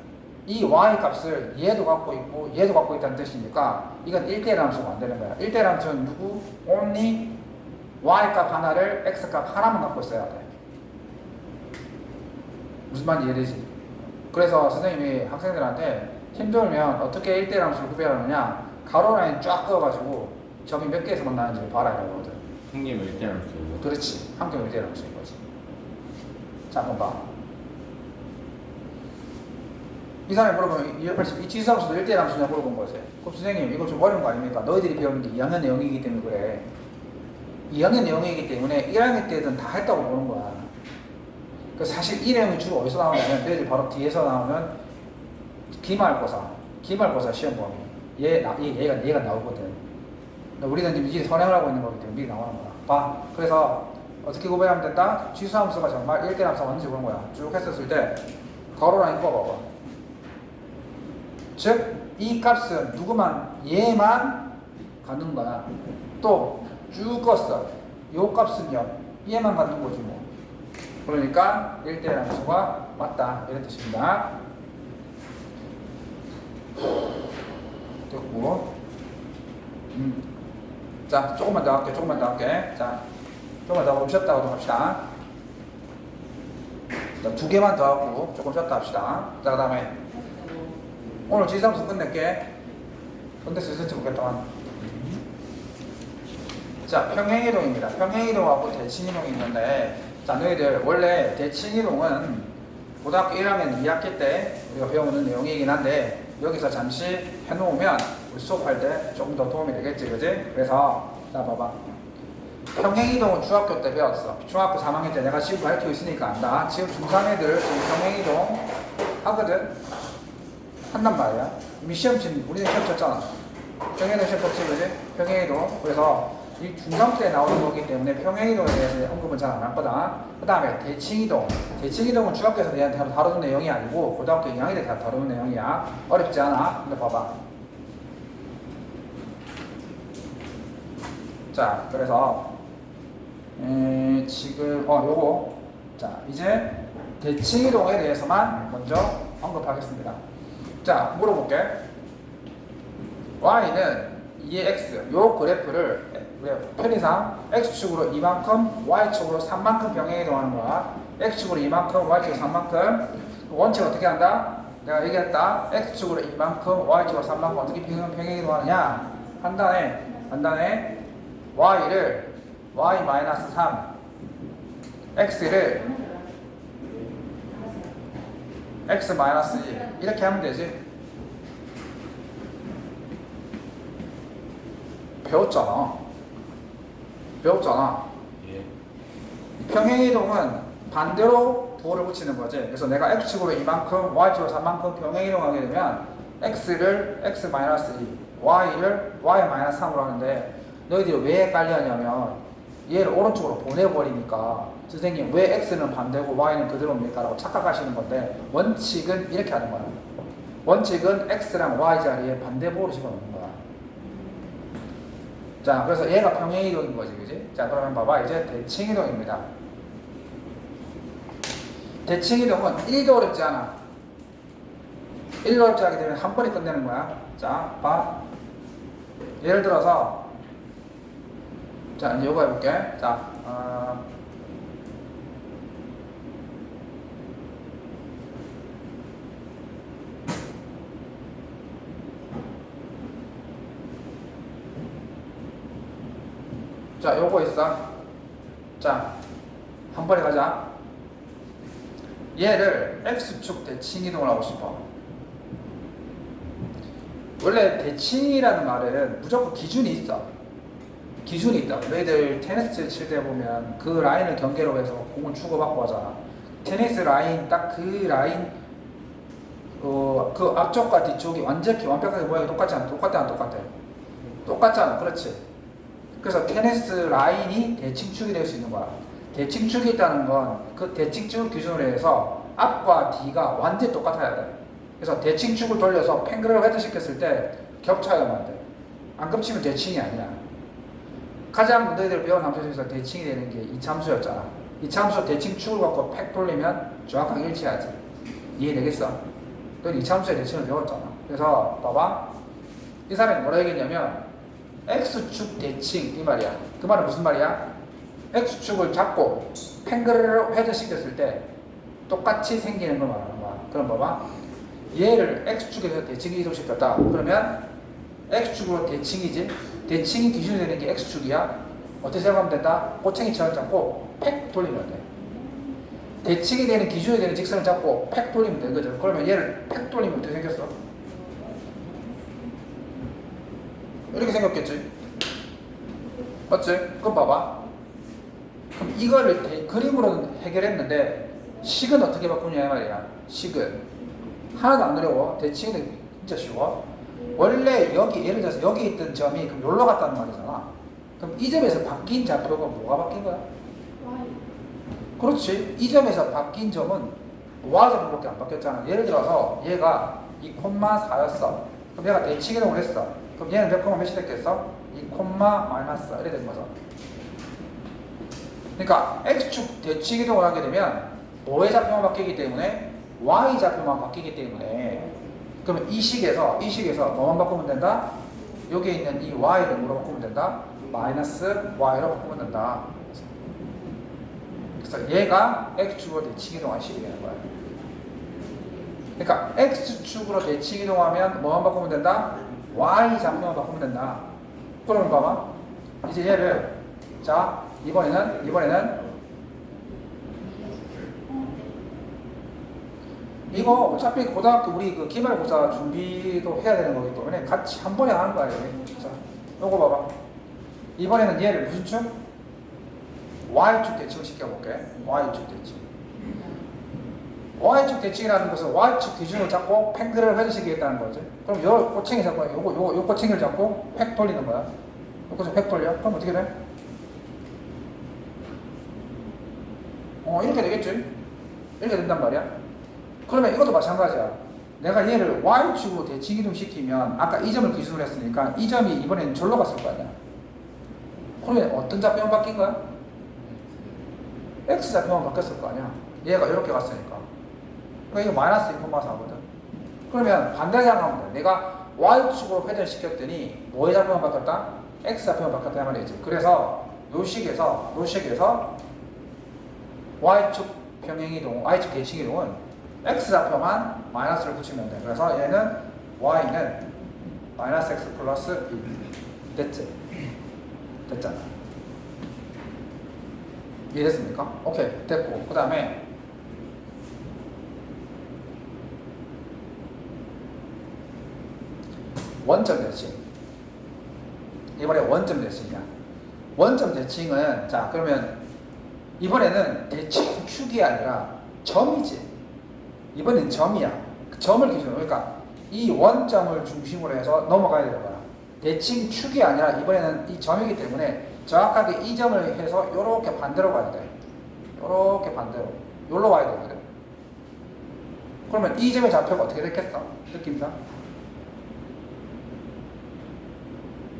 이 y 값을 얘도 갖고 있고 얘도 갖고 있다는 뜻이니까 이건 1대1 함수가 안 되는 거야. 1대1 함수는 누구? only y 값 하나를 x 값 하나만 갖고 있어야 돼. 무슨 말인지 이해되지? 그래서 선생님이 학생들한테 힘들면 어떻게 1대1 함수를 구별하느냐, 가로 라인 쫙 그어가지고 점이 몇 개에서만 나는지 봐라 이거거든. 형님 일대랑 써요. 그렇지. 함께 1대1 함수인 거지. 자, 한번 봐. 이 사람이 물어보면 이 지수함수도 1대1 함수냐 물어본 거지. 그럼 선생님 이거 좀 어려운 거 아닙니까? 너희들이 배우는 게 2학년 내용이기 때문에 그래. 2학년 내용이기 때문에 1학년 때든 다 했다고 보는 거야. 그 사실 이 내용이 주로 어디서 나오냐면 너희들 바로 뒤에서 나오는 기말고사 시험 범위. 얘가 나오거든. 우리는 지금 이제 선행을 하고 있는 거기 때문에 미리 나오는 거야. 봐. 그래서 어떻게 구별하면 된다? 지수함수가 정말 1대1 함수가 뭔지 보는 거야. 쭉 했었을 때 가로 라인 꺼봐봐. 즉 이 값은 누구만 얘만 갖는 거야. 또 쭉 껐어. 요 값은요 얘만 갖는 거지 뭐. 그러니까 1대1 함수가 맞다 이런 뜻입니다. 됐고, 자 조금만 더 할게. 자 조금만 더 하고 쉬었다고 합시다. 자, 두 개만 더 하고 조금 쉬었다 합시다. 자, 그 다음에 오늘 지수함수 끝낼게. 근데 슬슬 보겠다. 자, 평행이동입니다. 평행이동하고 대칭이동이 있는데, 자, 너희들 원래 대칭이동은 고등학교 1학년 2학기 때 우리가 배우는 내용이긴 한데 여기서 잠시 해놓으면 우리 수업할 때 조금 더 도움이 되겠지, 그지? 그래서 자, 봐봐. 평행이동은 중학교 때 배웠어. 중학교 3학년 때 내가 지금 가르치고 있으니까 안다. 지금 중3 애들 지금 평행이동 하거든? 한단 말이야. 이미 시험 우리는 시험 쳤잖아. 평행이동 시험 쳤지, 그지? 평행이동. 그래서 이 중3 때 나오는 거기 때문에 평행이동에 대해서 언급은 잘 안 할 거다. 그 다음에 대칭이동. 대칭이동은 중학교에서 내한테 다루는 내용이 아니고 고등학교 2학년 때 다 다루는 내용이야. 어렵지 않아. 근데 봐봐. 자, 그래서 지금 요거. 자, 이제 대칭이동에 대해서만 먼저 언급하겠습니다. 자, 물어볼게. y는 2x 요 그래프를 편의상 x축으로 이만큼 y축으로 3만큼 병행이동하는 거야. x축으로 이만큼 y축으로 3만큼. 원칙 어떻게 한다? 내가 얘기했다. x축으로 이만큼 y축으로 3만큼 어떻게 병행이동하느냐? 간단해. y를 y-3 x를 x-2 이렇게 하면 되지. 배웠잖아. 예. 평행이동은 반대로 부호를 붙이는 거지. 그래서 내가 x축으로 이만큼, y축으로 3만큼 평행이동하게 되면 x를 x-2, y를 y-3으로 하는데 너희들이 왜 헷갈려하냐면 얘를 오른쪽으로 보내버리니까 선생님 왜 x는 반대고 y는 그대로입니까? 라고 착각하시는 건데 원칙은 이렇게 하는 거야. 원칙은 x랑 y 자리에 반대부호를 집어넣는 거야. 자, 그래서 얘가 평행이동인 거지, 그지? 자, 그러면 봐봐. 이제 대칭이동입니다. 대칭이동은 1도 어렵지 않아. 1도 어렵지 않게 되면 한 번에 끝내는 거야. 자, 봐. 예를 들어서, 자, 이제 요거 해볼게. 자, 자, 요거 있어. 자, 한 번에 가자. 얘를 x축 대칭이동을 하고 싶어. 원래 대칭이라는 말은 무조건 기준이 있어. 기준이 있다. 너희들 테니스 칠 때 보면 그 라인을 경계로 해서 공을 주고받고 하잖아. 테니스 라인, 딱 그 라인, 그 앞쪽과 뒤쪽이 완벽하게 모양이 똑같지 않아? 똑같잖아. 그렇지. 그래서 테니스 라인이 대칭축이 될 수 있는 거야. 대칭축이 있다는 건 그 대칭축 기준으로 해서 앞과 뒤가 완전히 똑같아야 돼. 그래서 대칭축을 돌려서 팽글을 회전시켰을 때 겹쳐야만 돼. 안 겹치면 대칭이 아니야. 가장 너희들 배운 함수 중에서 대칭이 되는 게 이차함수였잖아. 이차함수 대칭축을 갖고 팩 돌리면 정확하게 일치하지. 이해되겠어? 넌 이차함수의 대칭을 배웠잖아. 그래서 봐봐. 이 사람이 뭐라 얘기했냐면 X축 대칭 이 말이야. 그 말은 무슨 말이야? X축을 잡고 팽글을 회전시켰을 때 똑같이 생기는 걸 말하는 거야. 그럼 봐봐. 얘를 X축에서 대칭이 이동시켰다. 그러면 X축으로 대칭이지. 대칭이 기준이 되는 게 X축이야. 어떻게 생각하면 된다? 꼬챙이처럼 잡고 팩 돌리면 돼. 대칭이 되는 기준이 되는 직선을 잡고 팩 돌리면 되는 거죠. 그러면 얘를 팩 돌리면 어떻게 생겼어? 이렇게 생겼겠지. 맞지? 그럼 봐봐. 그럼 이거를 그림으로는 해결했는데 식은 어떻게 바꾸냐 말이야. 식은 하나도 안 어려워. 대칭은 진짜 쉬워. 원래 여기 예를 들어서 여기 있던 점이 그럼 여기로 갔다는 말이잖아. 그럼 이 점에서 바뀐 좌표가 뭐가 바뀐 거야? Y. 그렇지. 이 점에서 바뀐 점은 Y좌표밖에 안 바뀌었잖아. 예를 들어서 얘가 2,4였어. 그럼 얘가 대칭 이동을 했어. 그럼 얘는 몇 콤마 몇이 됐겠어? 2, 마이너스 이렇게 된 거죠. 그러니까 X축 대칭 이동을 하게 되면 뭐의 좌표만 바뀌기 때문에 Y 좌표만 바뀌기 때문에 그러면 이 식에서 뭐만 바꾸면 된다? 여기에 있는 이 Y를 뭐로 바꾸면 된다? 마이너스 Y로 바꾸면 된다. 그래서 얘가 X축으로 대칭 이동한 식이 되는 거야. 그러니까 X축으로 대칭 이동하면 뭐만 바꾸면 된다? Y 좌표만 바꾸면 된다. 그러면 봐봐. 이제 얘를 자 이번에는 이거 어차피 고등학교 우리 그 기말고사 준비도 해야 되는 거기 때문에 같이 한 번에 하는 거야. 자, 요거 봐봐. 이번에는 얘를 무슨 축? Y축 대칭을 시켜볼게. Y축 대칭. Y축 대칭이라는 것은 Y축 기준을 잡고 팽글을 회전시키겠다는 거지. 그럼 요 꼬챙이 잡고 요 꼬챙이를 잡고 팩 돌리는 거야. 요것을 팩 돌려. 그럼 어떻게 돼? 이렇게 되겠지. 이렇게 된단 말이야. 그러면 이것도 마찬가지야. 내가 얘를 Y축으로 대칭 이동시키면 아까 이 점을 기준으로 했으니까 이 점이 이번에는 절로 갔을 거 아니야. 그러면 어떤 좌표만 바뀐 거야? X 좌표만 바뀌었을 거 아니야. 얘가 이렇게 갔으니까. 그러니까 이거 마이너스 2,4거든. 그러면 반대로 생각하면 돼. 내가 Y축으로 회전시켰더니 뭐의 좌표만 바뀌었다? X 좌표만 바뀌었다 말이지. 그래서 요 식에서 Y축 평행이동, Y축 대칭이동은 X 좌표만 마이너스를 붙이면 돼. 그래서 얘는 Y는 마이너스 X 플러스 1 됐지? 됐잖아. 이해됐습니까? 오케이 됐고 그 다음에 원점 대칭. 이번에 원점 대칭이야. 원점 대칭은 자 그러면 이번에는 대칭축이 아니라 점이지. 이번엔 점이야. 그 점을 기준으로 그러니까 이 원점을 중심으로 해서 넘어가야 되는 거야. 대칭축이 아니라 이번에는 이 점이기 때문에 정확하게 이 점을 해서 요렇게 반대로 가야 돼. 요렇게 반대로 요로 와야 되거든. 그러면 이 점의 좌표가 어떻게 됐겠어? 느낌상?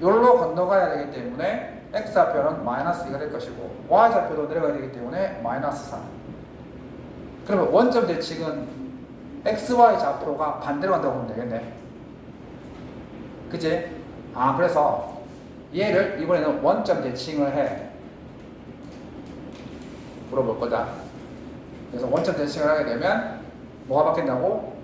요로 건너가야 되기 때문에 X 좌표는 마이너스 2가 될 것이고 Y 좌표도 내려가야 되기 때문에 마이너스 4. 그러면 원점 대칭은 XY 좌표가 반대로 간다고 보면 되겠네. 그치? 그래서 얘를 이번에는 원점 대칭을 해. 물어볼 거다. 그래서 원점 대칭을 하게 되면 뭐가 바뀐다고?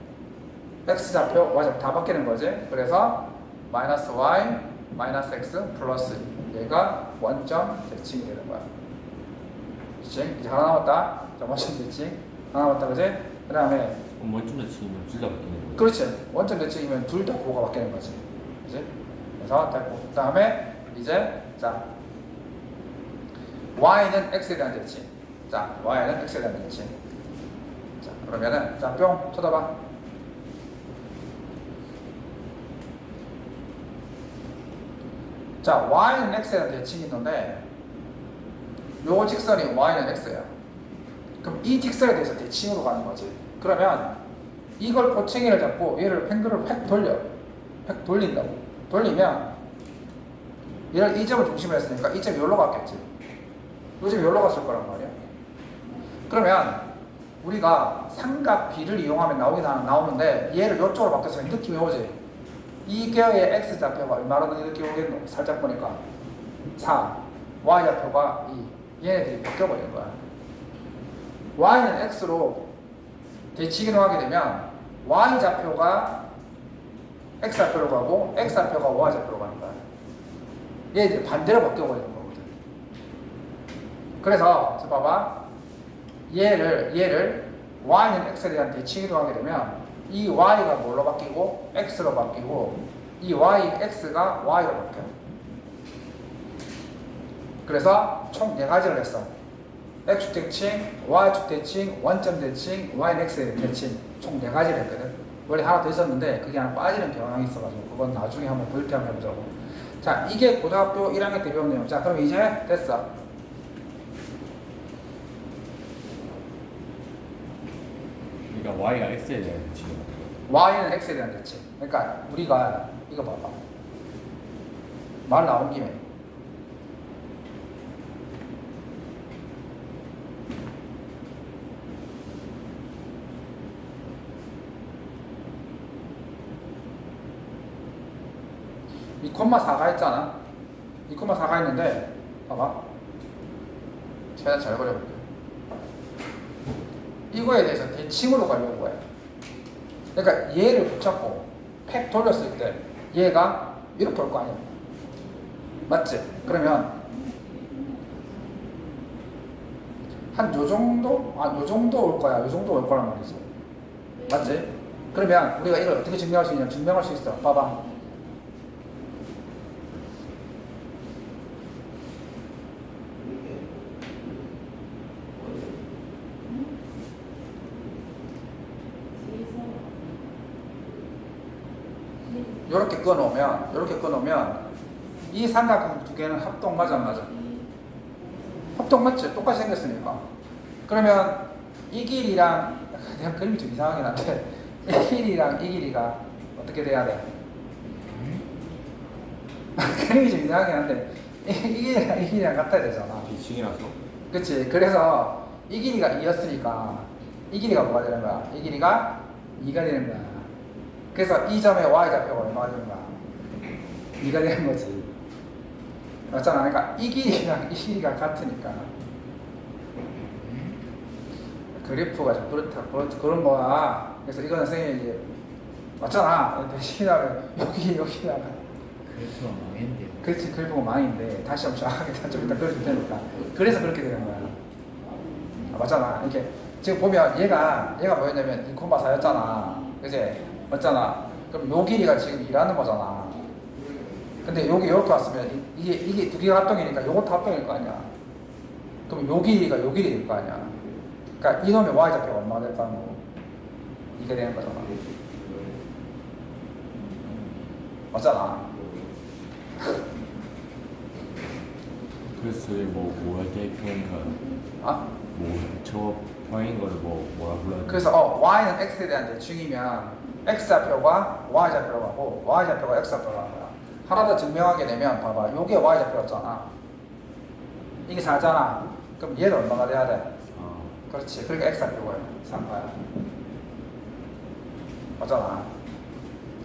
X 좌표, Y 좌표 다 바뀌는 거지. 그래서 마이너스 Y, 마이너스 X, 플러스 얘가 원점 대칭이 되는 거야. 그치? 이제 하나 남았다. 자, 원점 대칭. 하나 남았다, 그치? 그 다음에 원점 대칭이면 둘 다 바뀌는 거야. 그렇지. 원점 대칭이면 둘 다 고가 바뀌는 거지. 그치? 그래서 됐고. 그 다음에 이제 자 Y는 X에 대한 대칭. 자 Y는 X에 대한 대칭. 자 그러면은 자 뿅 쳐다봐. 자 Y는 X에 대한 대칭이 있는데 요 직선이 Y는 X야. 그럼 이 직선에 대해서 대칭으로 가는 거지. 그러면 이걸 꼬챙이를 잡고 얘를 팽글을 획 돌려. 획 돌린다고. 돌리면 얘를 이 점을 중심으로 했으니까 이 점이 여기로 갔겠지. 이 점이 여기로 갔을 거란 말이야. 그러면 우리가 삼각 B를 이용하면 나오는데 얘를 이쪽으로 바뀌었으면 느낌이 오지. 이겨의 X좌표가 얼마라는 느낌이 오겠노? 살짝 보니까 4, Y좌표가 2. 얘네들이 바뀌어버리는 거야. Y는 X로 대칭 이동하게 되면 Y좌표가 X좌표로 가고 X좌표가 Y좌표로 가는 거야. 얘들이 반대로 바뀌어버리는 거거든. 그래서 자 봐봐. 얘를 Y는 X에 대한 대칭 이동하게 되면 이 Y가 뭘로 바뀌고 X로 바뀌고 이 X가 Y로 바뀌어. 그래서 총 4가지를 했어. X축 대칭, Y축 대칭, 원점 대칭, Y는 X에 대한 대칭 총 4가지를 했거든. 원래 하나 더 있었는데 그게 하나 빠지는 경향이 있어가지고 그건 나중에 한번 볼 때 한번 해보자고. 자, 이게 고등학교 1학년 때 배운 내용. 자, 그럼 이제 됐어. 그러니까 Y가 X에 대한 지금. Y는 X에 대한 대칭. 그러니까 우리가 이거 봐봐. 말 나온 김에 이 콤마 4가 있잖아. 이 콤마 4가 있는데 봐봐. 최대한 잘 그려볼게. 이거에 대해서 대칭으로 가려고 해. 그러니까 얘를 붙잡고 팩 돌렸을 때 얘가 이렇게 올 거 아니야. 맞지? 그러면 한 요 정도? 요 정도 올 거야. 요 정도 올 거란 말이지. 맞지? 그러면 우리가 이걸 어떻게 증명할 수 있냐? 증명할 수 있어. 봐봐. 이렇게 끊어놓으면 이 삼각형 두 개는 합동 맞아 안 맞아? 합동 맞지? 똑같이 생겼으니까. 그러면 이 길이랑 내가 그림이 좀 이상하긴 한데 이 길이랑 이 길이가 어떻게 돼야 돼? 그림이 좀 이상하긴 한데 이 길이랑 이 길이랑 같아야 되잖아. 대칭이라서. 그치? 그래서 이 길이가 2였으니까 이 길이가 뭐가 되는 거야? 이 길이가 2가 되는 거야. 그래서 이 점의 Y좌표가 얼마가 되는 거야? 2가 되는 거지. 맞잖아. 그러니까 이 길이랑 이 길이가 같으니까 그래프가 좀 그렇다. 그런 거야. 그래서 이거는 선생님이 이제 맞잖아. 대신하면 여기다가 그래프가 망했는데요. 그렇지. 그래프가 망인데 다시 한번 정확하게 좀 이따 그려줄 테니까. 그래서 그렇게 되는 거야. 맞잖아. 이렇게 지금 보면 얘가 뭐였냐면 2,4였잖아. 그지? 맞잖아. 그럼 요 길이가 지금 2라는 거잖아. 근데 여기 이렇게 왔으면 이게 두 개가 합동이니까 요것도 합동일 거 아니야. 그럼 요 길이가 요 길이일 거 아니야. 그러니까 이놈의 Y좌표가 얼마가 될까 하는 거고 이게 되는 거잖아. 맞잖아. 그래서 저희 뭐할 때 표현가 저 평인 거를 뭐라 불러야 돼? 그래서 Y는 X에 대한 대칭이면 X좌표가 Y좌표로 가고 Y좌표가 X좌표로 가는 거야. 하나 더 증명하게 되면 봐봐. 요게 Y좌표였잖아. 이게 4잖아. 그럼 얘는 얼마가 돼야 돼? 그렇지. 그러니까 X좌표가 3파야.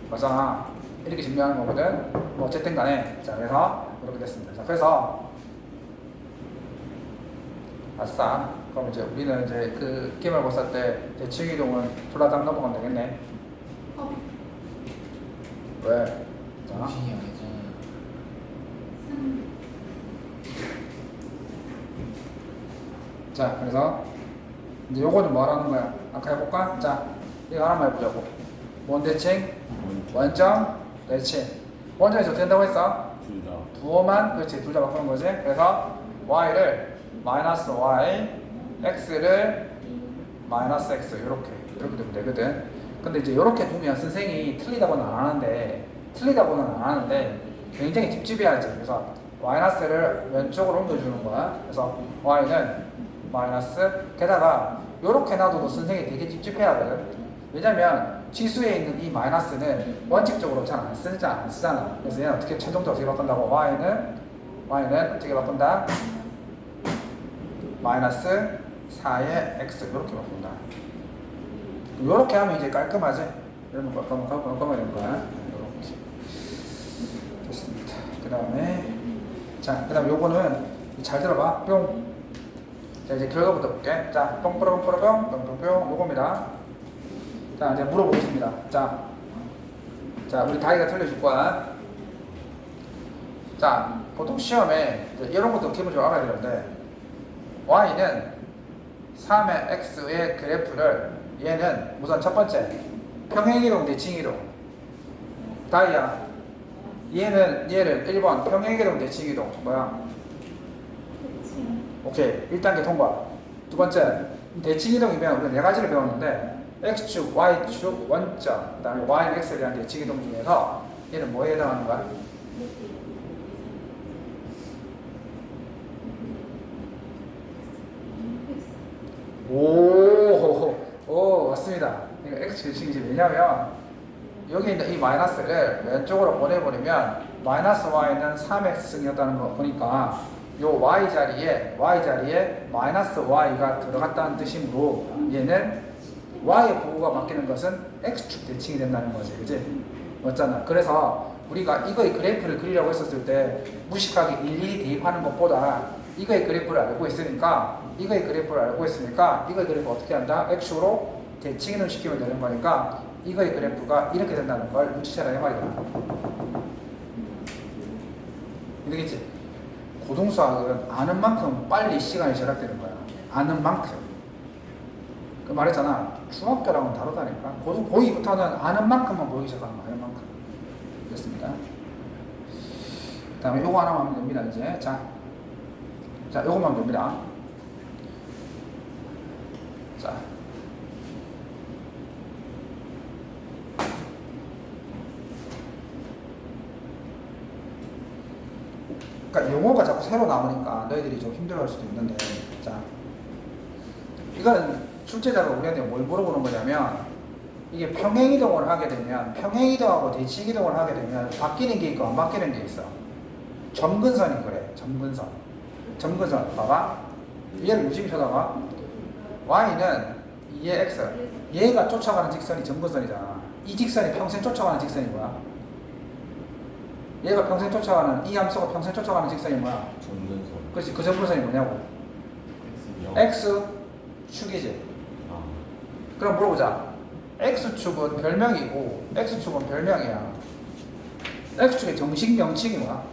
맞잖아. 이렇게 증명하는 거거든. 뭐 어쨌든 간에 자 그래서 이렇게 됐습니다. 자 그래서 아싸. 그럼 이제 우리는 이제 그 기말고사 때 대칭 이동은 둘러당 넘어가면 되겠네. 왜? 자. 정신이 안 했잖아요. 자, 그래서 이제 요거는 뭐 하라는 거야? 아까 해볼까? 자, 이거 하나만 해보자고. 원 대칭, 원점, 대칭. 원점에서 어떻게 된다고 했어? 둘 다. 부호만, 그렇지, 둘 다 바꾸는 거지. 그래서 y를 마이너스 y, x를 마이너스 x 이렇게 되면 되거든. 근데 이제 이렇게 두면 선생이 틀리다고는 안 하는데 굉장히 찝찝해야지. 그래서 마이너스를 왼쪽으로 옮겨주는 거야. 그래서 y는 마이너스 게다가 이렇게 놔둬도 선생이 되게 찝찝해하거든. 왜냐면 지수에 있는 이 마이너스는 원칙적으로 잘 안 쓰잖아. 그래서 얘는 어떻게 최종적으로 어떻게 바꾼다고? y는 어떻게 바꾼다? 마이너스 4의 x 이렇게 바꾼다. 이렇게 하면 이제 깔끔하지? 이러면 깔끔하게 되는 거야. 이렇게. 됐습니다. 그 다음에 자, 요거는 잘 들어봐. 뿅. 자, 이제 결과부터 볼게. 자, 뿅 요겁니다. 자, 이제 물어보겠습니다. 자, 우리 다이가 틀려줄 거야. 자, 보통 시험에 이런 것도 기본적으로 알아야 되는데 y는 3의 x의 그래프를 얘는 우선 첫 번째 평행이동 대 징이동. 다이야, 얘를 1번 평행이동 대 징이동 뭐야? 오케이, 1단계 통과. 두 번째 대칭이동이면 우리가 네 가지를 배웠는데 x축, y축, 원점, 그 다음에 y는 x에 대한 대칭이동 중에서 얘는 뭐에 해당하는 거야? 오, 맞습니다. 그러니까 x 대칭이지. 왜냐면 여기 있는 이 마이너스를 왼쪽으로 보내버리면 마이너스 y는 3x승이었다는 거 보니까 요 y자리에 마이너스 y가 들어갔다는 뜻이므로 얘는 y의 부호가 바뀌는 것은 x축 대칭이 된다는 거지. 그치? 맞잖아. 그래서 우리가 이거의 그래프를 그리려고 했었을 때 무식하게 일일이 대입하는 것보다 이거의 그래프를 알고 있으니까 이거의 그래프를 어떻게 한다? x축으로 대칭을 시키면 되는 거니까 이거의 그래프가 이렇게 된다는 걸 눈치채라 이 말이야. 되겠지? 고등수학은 아는 만큼 빨리 시간이 절약되는 거야. 아는 만큼. 그 말했잖아. 중학교랑은 다르다니까. 고2부터는 아는 만큼만 보이기 시작하는 거야. 아는 만큼. 됐습니다. 그 다음에 요거 하나만 하면 됩니다. 이제. 자, 요거만 하면 됩니다. 자. 그러니까 용어가 자꾸 새로 나오니까 너희들이 좀 힘들어할 수도 있는데, 자, 이건 출제자가 우리한테 뭘 물어보는 거냐면 이게 평행이동을 하게 되면 평행이동하고 대칭이동을 하게 되면 바뀌는 게 있고 안 바뀌는 게 있어. 점근선이 그래. 점근선 봐봐. 얘를 유심히 쳐다봐. y는 2의 x, 얘가 쫓아가는 직선이 점근선이잖아. 이 직선이 평생 쫓아가는 직선이 뭐야? 얘가 평생 쫓아가는, 이 함수가 평생 쫓아가는 직선이 뭐야? 점근선. 그렇지. 그 점근선이 뭐냐고? x축이지. 그럼 물어보자. x축은 별명이고 x축은 별명이야. x축의 정식 명칭이 뭐야?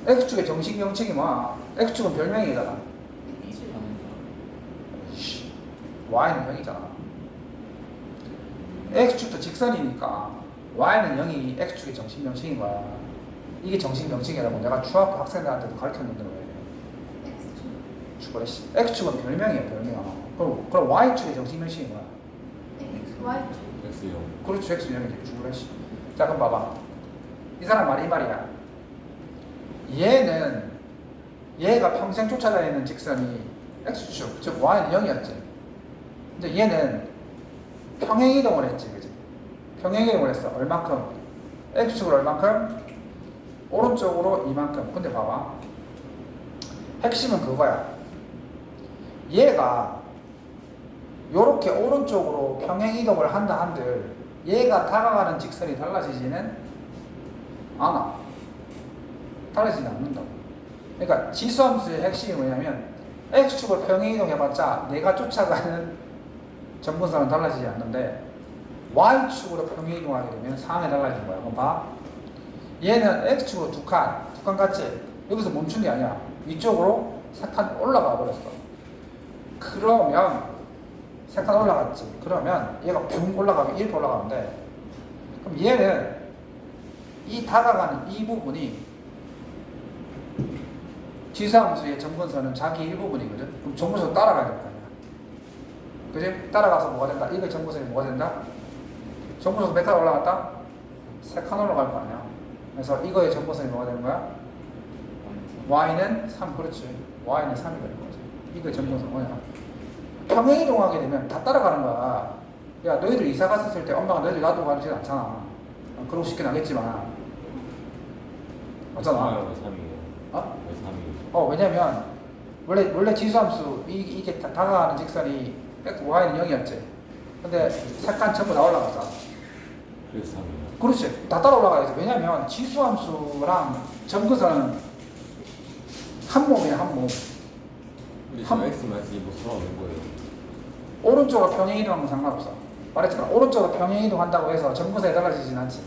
x축의 정식 명칭이 뭐야? x축은 별명이잖아. y는 0이잖아. x축도 직선이니까 y는 0이 x축의 정식 명칭인 거야. 이게 정식 명칭이라고 내가 중학교 학생들한테도 가르쳤는데 왜? x축은 별명이야, 별명. 그럼 y축의 정식 명칭이 뭐야? X요. 그렇죠, x축이 죽으래시. 자, 그럼 봐봐. 이 사람 말이 이 말이야. 얘가 평생 쫓아다니는 직선이 x축, 즉 y는 0이었지. 근데 얘는 평행이동을 했지, 그지? 평행이동을 했어. 얼만큼? x축으로 얼만큼? 오른쪽으로 이만큼. 근데 봐봐. 핵심은 그거야. 얘가 요렇게 오른쪽으로 평행이동을 한다 한들 얘가 다가가는 직선이 달라지지는 않아. 달라지지 않는다고. 그러니까 지수함수의 핵심이 뭐냐면 x축을 평행이동 해봤자 내가 쫓아가는 점근선은 달라지지 않는데 y축으로 평행이동하게 되면 상황이 달라지는 거야. 그럼 봐. 얘는 x축으로 두 칸 같지? 여기서 멈춘 게 아니야. 위쪽으로 3칸 올라가 버렸어. 그러면 3칸 올라갔지. 그러면 얘가 붕 올라가면 이렇게 올라가면 돼. 그럼 얘는 이 다가가는 이 부분이 지수함수의 점근선은 자기 일부분이거든. 그럼 점근선 따라가야 될 거 아니야. 그지? 따라가서 뭐가 된다? 이거 점근선이 뭐가 된다? 점근선 몇 칸 올라갔다? 3칸 올라갈 거 아니야. 그래서 이거의 점근선이 뭐가 되는 거야? y는 3, 그렇지. y는 3이 되는 거지. 이거의 점근선 뭐냐? 평행 이동하게 되면 다 따라가는 거야. 야, 너희들 이사 갔었을 때 엄마가 너희들 놔두고 가지 않잖아. 그러고 싶긴 하겠지만. 맞잖아. 왜 3이에요? 어? 왜 3이에요? 왜냐면 원래 지수함수 이게 다가가는 직선이 y는 0이었지. 근데 색깔 전부 다 올라가잖아. 그래서 3이에요. 그렇지. 다 따라 올라가야지. 왜냐면 지수함수랑 점근선은 한 몸이야, 한 몸. 근데 한- 저 X 마이너스 2 뭐 상관없는 거예요. 오른쪽으로 평행 이동하면 상관없어. 말했잖아. 오른쪽으로 평행 이동한다고 해서 점근선이 달라지진 않지.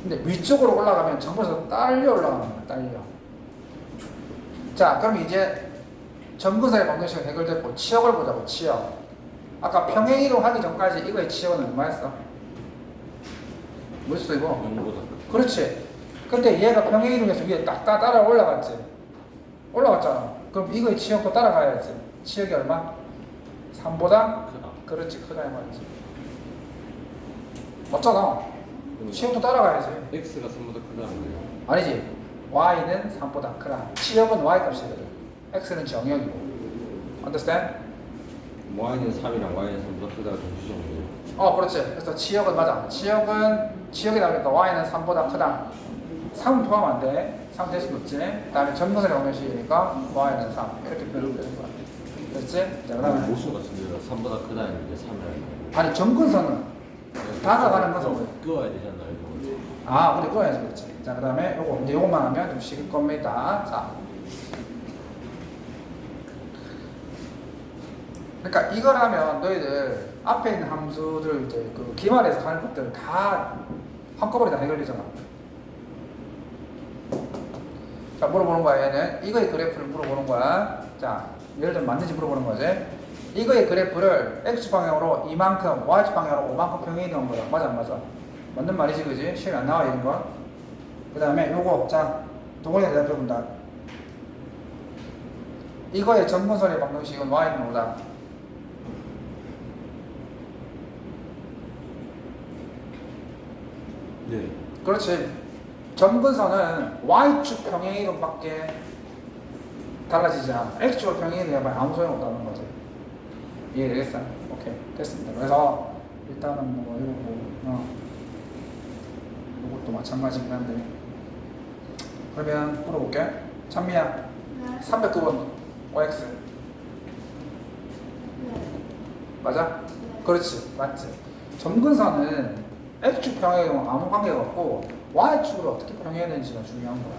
근데 위쪽으로 올라가면 점근선 딸려 올라가는 거야, 딸려. 자, 그럼 이제 점근선의 방정식은 해결됐고 치역을 보자고, 치역. 아까 평행 이동하기 전까지 이거의 치역은 얼마였어? 뭐였어 이거? 0보다 그렇지. 근데 얘가 평행 이동해서 위에 딱 따라 올라갔지. 올라갔잖아. 그럼 이거의 치역도 따라가야지. 치역이 얼마? 3보다? 크다. 그렇지, 크다 이 말이지. 맞잖아. 치역도 따라가야지. X가 3보다 크다는 거예요. 아니지. y는 3보다 크다. 치역은 y 값이거든. x는 정역이고. Understand? Y는 3이랑 Y는 3보다 크다가 정수정이에요. 그렇지. 그래서 치역은 맞아. 치역이 나오니까 y는 3보다 크다. 3은 포함 안 돼. 3 될 수는 없지. 그 다음에 점근선의 방정식이니까 y는 3. 이렇게 표현하면 되는 거야. 됐지? 자, 그 다음에. 모순 같은데요. 3보다 크다 했는데 3이라는 아니, 점근선은 다가가는 것은 뭐야? 끄어야 되잖아요. 이거. 아, 그래, 그거야지, 그렇지. 자, 그 다음에 이제 요것만 하면 좀 식을 겁니다. 자. 그러니까 이걸 하면 너희들 앞에 있는 함수들 이제 그 기말에서 하는 것들 다 한꺼번에 다 해결되잖아. 자, 물어보는 거야, 얘는. 이거의 그래프를 물어보는 거야. 자, 예를 들면 맞는지 물어보는 거지. 이거의 그래프를 X방향으로 이만큼, Y방향으로 5만큼 평행이 넣은 거야. 맞아, 안 맞아? 맞는 말이지, 그지? 시험이 안 나와, 이런 거. 그 다음에 요거, 자, 동원이 대답해본다. 이거의 점근선의 방정식은 Y는 5다. 네. 그렇지. 점근선은 Y축 평행이동밖에 달라지지 않아. X축 평행이동이 아무 소용없다는 거지. 이해되겠어? 오케이, 됐습니다. 그래서 일단은 뭐 이것도 마찬가지긴 한데. 그러면 물어볼게. 찬미야, 네. 309번 OX 네. 맞아? 네. 그렇지, 맞지. 점근선은 X축 평행이동 아무 관계가 없고 Y축으로 어떻게 평행되는지가 중요한 거야.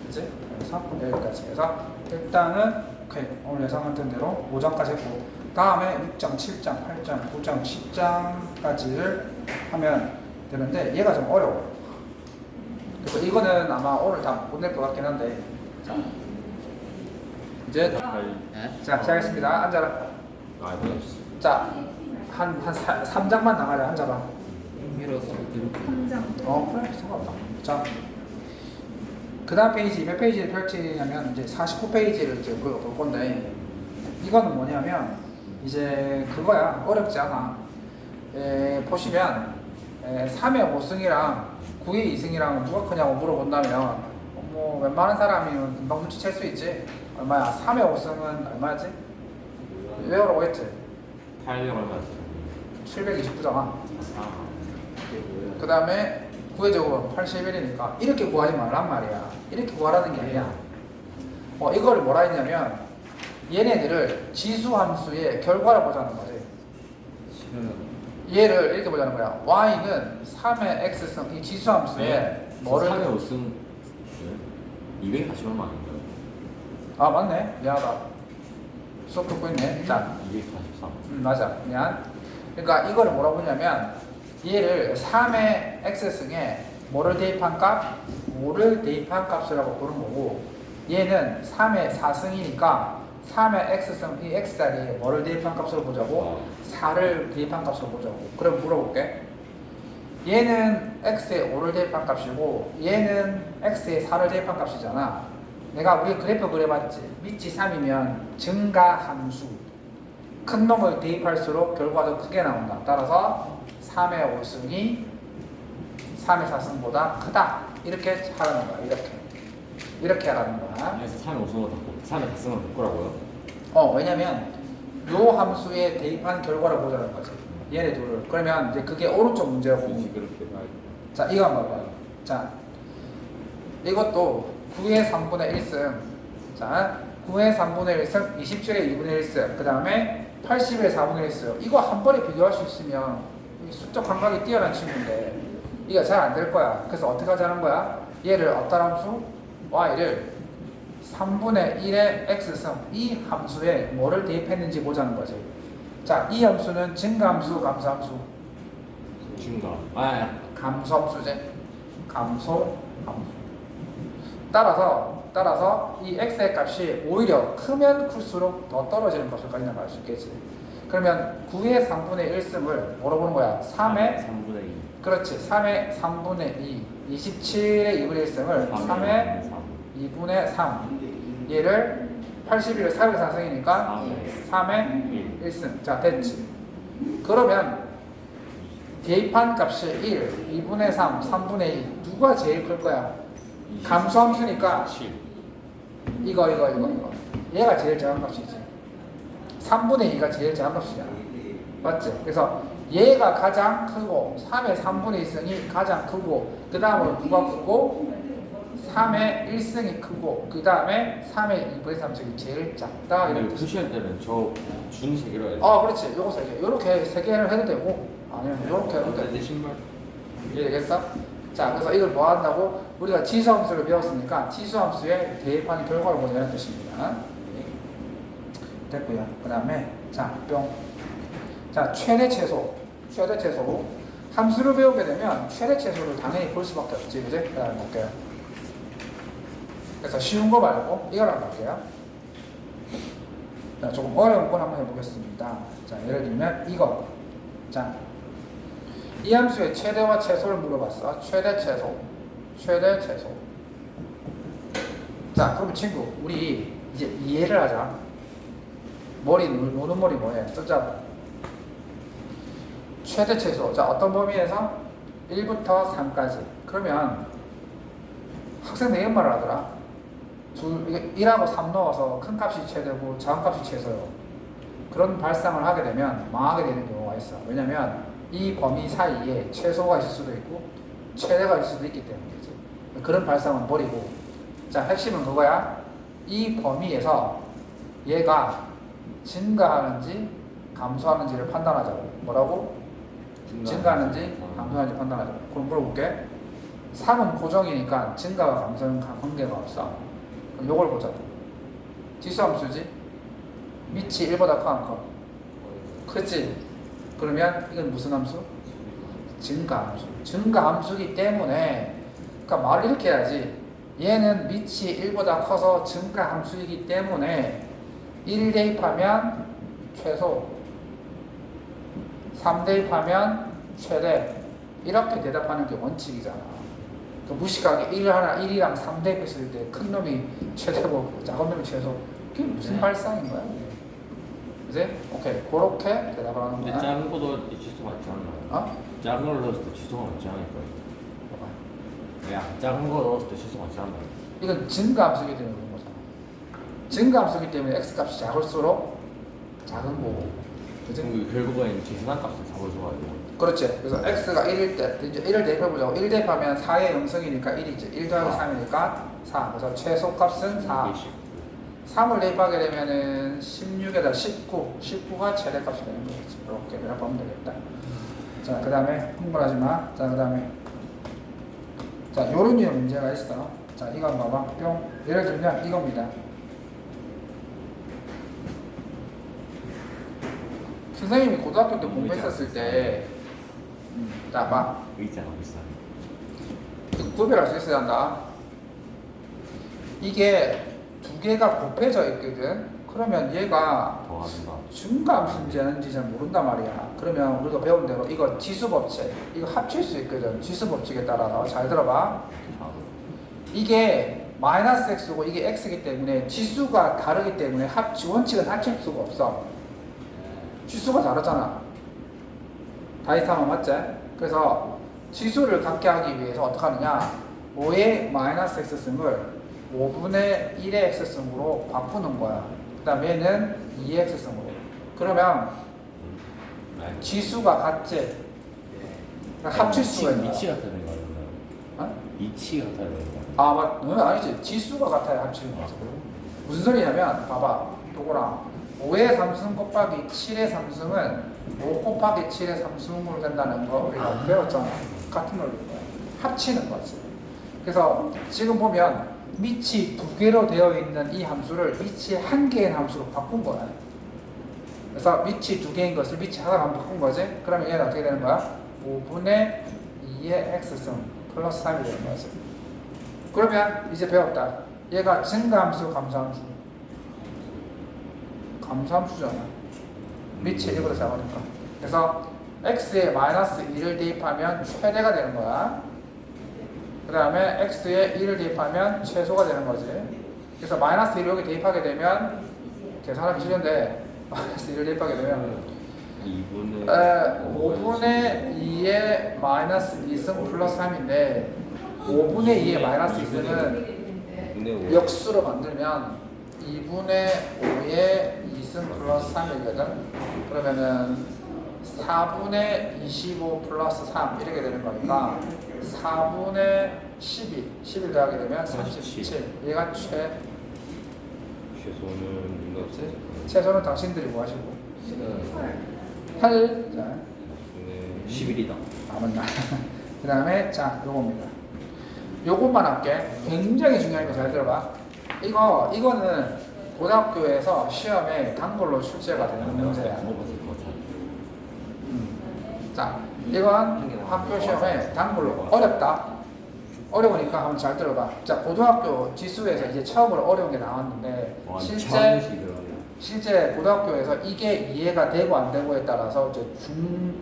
그치? 그래서 여기까지 해서 일단은 오케이, 오늘 예상했던 대로 5장까지 했고 다음에 6장, 7장, 8장, 9장, 10장까지를 하면 되는데 얘가 좀 어려워. 그래서 이거는 아마 오늘 다 못 낼 것 같긴 한데 자, 이제 네? 자 시작하겠습니다. 앉아라. 아, 네. 자, 한 3장만 나가자. 앉아봐. 밀어서 이렇게. 3장. 그래, 상관없다. 자, 그 다음 페이지, 몇 페이지를 펼치냐면, 이제 49페이지를 이제 볼 건데, 이거는 뭐냐면, 이제 그거야. 어렵지 않아. 보시면, 3의 5승이랑 9의 2승이랑 누가 크냐고 물어본다면, 뭐, 웬만한 사람이면 금방 눈치챌 수 있지. 얼마야? 3의 5승은 얼마였지? 외우라고 했지? 800 얼마였어요? 729잖아. 아, 그 다음에 구해적으로 81이니까 이렇게 구하지 말란 말이야. 이렇게 구하라는 게 아니야. 이걸 뭐라 했냐면 얘네들을 지수함수의 결과를 보자는 거지. 싫어요. 얘를 이렇게 보자는 거야. y는 3의 x승 이 지수함수의 뭐를 3의 5승 240 얼마 아닌가요? 아 맞네. 미안하다. 수업 듣고 있네. 자, 243. 맞아. 미안. 그러니까 이거를 뭐라고 보냐면 얘를 3의 x승에 뭐를 대입한 값? 5를 대입한 값이라고 부르는 거고 얘는 3의 4승이니까 3의 x승 이 x자리에 뭐를 대입한 값으로 보자고? 4를 대입한 값으로 보자고. 그럼 물어볼게. 얘는 x에 5를 대입한 값이고 얘는 x에 4를 대입한 값이잖아. 내가 우리 그래프 그려봤지. 밑이 3이면 증가함수. 큰 놈을 대입할수록 결과도 크게 나온다. 따라서 3의 5승이 3의 4승보다 크다. 이렇게 하라는 거야. 이렇게 하라는 거야. 그래서 3의 5승으로 바꿔. 3의 4승으로 바꾸라고요? 왜냐면 요 함수에 대입한 결과를 보자는 거지. 얘네 둘을. 그러면 이제 그게 오른쪽 문제라고. 굳이 그렇게 말. 자, 이거 한번 봐봐요. 자, 이것도 9의 3분의 1승. 자, 9의 3분의 1승, 27의 2분의 1승. 그 다음에 80의 4분의 1승. 이거 한 번에 비교할 수 있으면 수적 감각이 뛰어난 친구인데 이거 잘 안 될 거야. 그래서 어떻게 하자는 거야? 얘를 어떤 함수? y를 3분의 1의 x승 이 함수에 뭐를 대입했는지 보자는 거지. 자, 이 함수는 증가함수, 감소함수? 증가. 감소함수지. 감소함수. 따라서 이 x의 값이 오히려 크면 클수록 더 떨어지는 것을 가정할 수 있겠지. 그러면 9의 3분의 1승을 뭐로 보는 거야? 3의 3분의 2. 그렇지. 3의 3분의 2 27의 2분의 1승을 3의 2분의 3 얘를 81을 4의 상승이니까 3의 1승. 자, 됐지. 그러면 대입한 값이 1, 2분의 3, 3분의 2 누가 제일 클 거야? 감소함수니까 7. 이거 얘가 제일 작은 값이지. 3분의 2가 제일 작은 값이잖아. 맞지? 그래서 얘가 가장 크고 3의 3분의 1승이 가장 크고 그 다음으로 누가 크고 3의 1승이 크고 그 다음에 3의 2분의 3승이 제일 작다 이런 뜻이야. 표시할 때는 저 준 세 개로 해야 돼. 그렇지. 요거 세 개. 요렇게 세 개를 해도 되고 아니면 요렇게 해도 되고. 내 신발. 이해되겠어? 자, 그래서 이걸 뭐 한다고? 우리가 지수함수를 배웠으니까 지수함수에 대입하는 결과를 보자는 뜻입니다. 됐고요. 그 다음에 자, 뿅. 자, 최대 최소. 함수를 배우게 되면 최대 최소를 당연히 볼 수밖에 없지, 그지? 그 다음에 볼게요. 그래서 쉬운 거 말고 이걸 한번 볼게요. 자, 조금 어려운 걸 한번 해보겠습니다. 자, 예를 들면 이거. 자, 이 함수의 최대와 최소를 물어봤어. 최대 최소. 자, 그럼 친구, 우리 이제 이해를 하자. 노는 머리 뭐해? 쓰자고. 최대 최소. 자, 어떤 범위에서? 1부터 3까지. 그러면 학생들 이런 말을 하더라. 이게 1하고 3 넣어서 큰 값이 최대고 작은 값이 최소요. 그런 발상을 하게 되면 망하게 되는 경우가 있어. 왜냐면 이 범위 사이에 최소가 있을 수도 있고 최대가 있을 수도 있기 때문이지. 그런 발상은 버리고, 자, 핵심은 그거야. 이 범위에서 얘가 증가하는지 감소하는지를 판단하자고. 뭐라고? 증가하는지 감소하는지 판단하자고. 그럼 물어볼게. 3은 고정이니까 증가와 감소는 관계가 없어. 그럼 요걸 보자고. 지수함수지? 밑이 1보다 커 안 커? 크지? 그러면 이건 무슨 함수? 증가함수. 증가함수이기 때문에, 그러니까 말을 이렇게 해야지. 얘는 밑이 1보다 커서 증가함수이기 때문에 1 대입하면 최소, 3 대입하면 최대, 이렇게 대답하는 게 원칙이잖아. 그 무식하게 1이랑 3 대입했을 때 큰 놈이 최대고 작은 놈이 최소. 그게 무슨 발상인 거야? 그지? 오케이. 그렇게 대답을 하는 근데 거야. 작은 거 넣을 때 지수가 맞지 않나요? 작은 걸 넣었을 때 지수가 맞지 않을까요? 야, 작은 거 넣었을 때 지수가 맞지 않나요? 이건 증가함수이기 때문에 그런 거잖아. 증가함수이기 때문에 x값이 작을수록 작은 거고. 그지? 그럼 결국엔 지수한 값을 잡아줘가지고. 그렇지. 그래서 x가 1일 때 이제 1을 대입해보자고. 1 대입하면 4의 0승이니까 1이지. 1 더하기 3이니까 4. 그래서 최소값은 4. 3을 대입하게 되면은 16에다 19가 최대값이 되는 거겠지. 이렇게 대답하면 되겠다. 자, 그 다음에 흥분하지 마. 자, 그 다음에 자, 요런 류의 문제가 있어. 자, 이거 한번 봐봐. 뿅. 예를 들면 이겁니다. 선생님이 고등학교 때 공부했었을 때, 자, 봐. 의자가 비싸네. 구별할 수 있어야 한다. 이게 두 개가 곱해져 있거든. 그러면 얘가 더한다. 증가함수인지 아닌지 잘 모른단 말이야. 그러면 우리가 배운 대로 이거 지수법칙, 이거 합칠 수 있거든. 지수법칙에 따라서 잘 들어봐. 이게 마이너스 x고 이게 x이기 때문에 지수가 다르기 때문에 원칙은 합칠 수가 없어. 지수가 다르잖아. 다이사마 맞지? 그래서 지수를 갖게 하기 위해서 어떻게 하느냐, 5의 마이너스 x승을 5분의 1의 x승으로 바꾸는 거야. 그 다음 얘는 2의 x승으로. 그러면 네. 지수가 같지? 그러니까 합칠수가 있는 거야. 이치가 다른 거예요. 어? 이치가 다른 거예요. 아, 아니지. 지수가 같아야 합치는 거지. 무슨 소리냐면, 봐봐. 요거랑 5의 3승 곱하기 7의 3승은 5 곱하기 7의 3승으로 된다는 거 우리가 배웠잖아. 같은 논리인 거야. 합치는 거지. 그래서 지금 보면 밑이 두 개로 되어 있는 이 함수를 밑이 한 개의 함수로 바꾼 거야. 그래서 밑이 두 개인 것을 밑이 하나로 바꾼 거지. 그러면 얘는 어떻게 되는 거야? 5분의 2의 x승 플러스 3이 되는 거지. 그러면 이제 배웠다. 얘가 증가함수, 감소함수. 감소함수잖아. 밑이 1보다 작으니까. 그래서 x에 마이너스 2를 대입하면 최대가 되는 거야. 그 다음에 x에 1을 대입하면 최소가 되는 거지. 그래서 마이너스 1을 여기 대입하게 되면 계산하기 싫은데 마이너스 1을 대입하게 되면 5분의 2의 마이너스 2승 플러스 3인데 5분의 2의 마이너스 2승은 역수로 만들면 2분의 5의 2승 플러스 3이거든. 그러면은 4분의 25 플러스 3 이렇게 되는 거니까 4분의 12 더하게 되면 37. 얘가 최소는 뭐지? 최소는 당신들이 뭐 하시고? 8. 자, 11이다. 아 맞나? 그 다음에 자 요겁니다. 요것만 할게. 굉장히 중요한 거 잘 들어봐. 이거는 고등학교에서 시험에 단골로 출제가 되는 문제야. 자, 이건 학교 시험에 단골로 어렵다. 어려우니까 한번 잘 들어봐. 자, 고등학교 지수에서 이제 처음으로 어려운 게 나왔는데 실제 고등학교에서 이게 이해가 되고 안 되고에 따라서 이제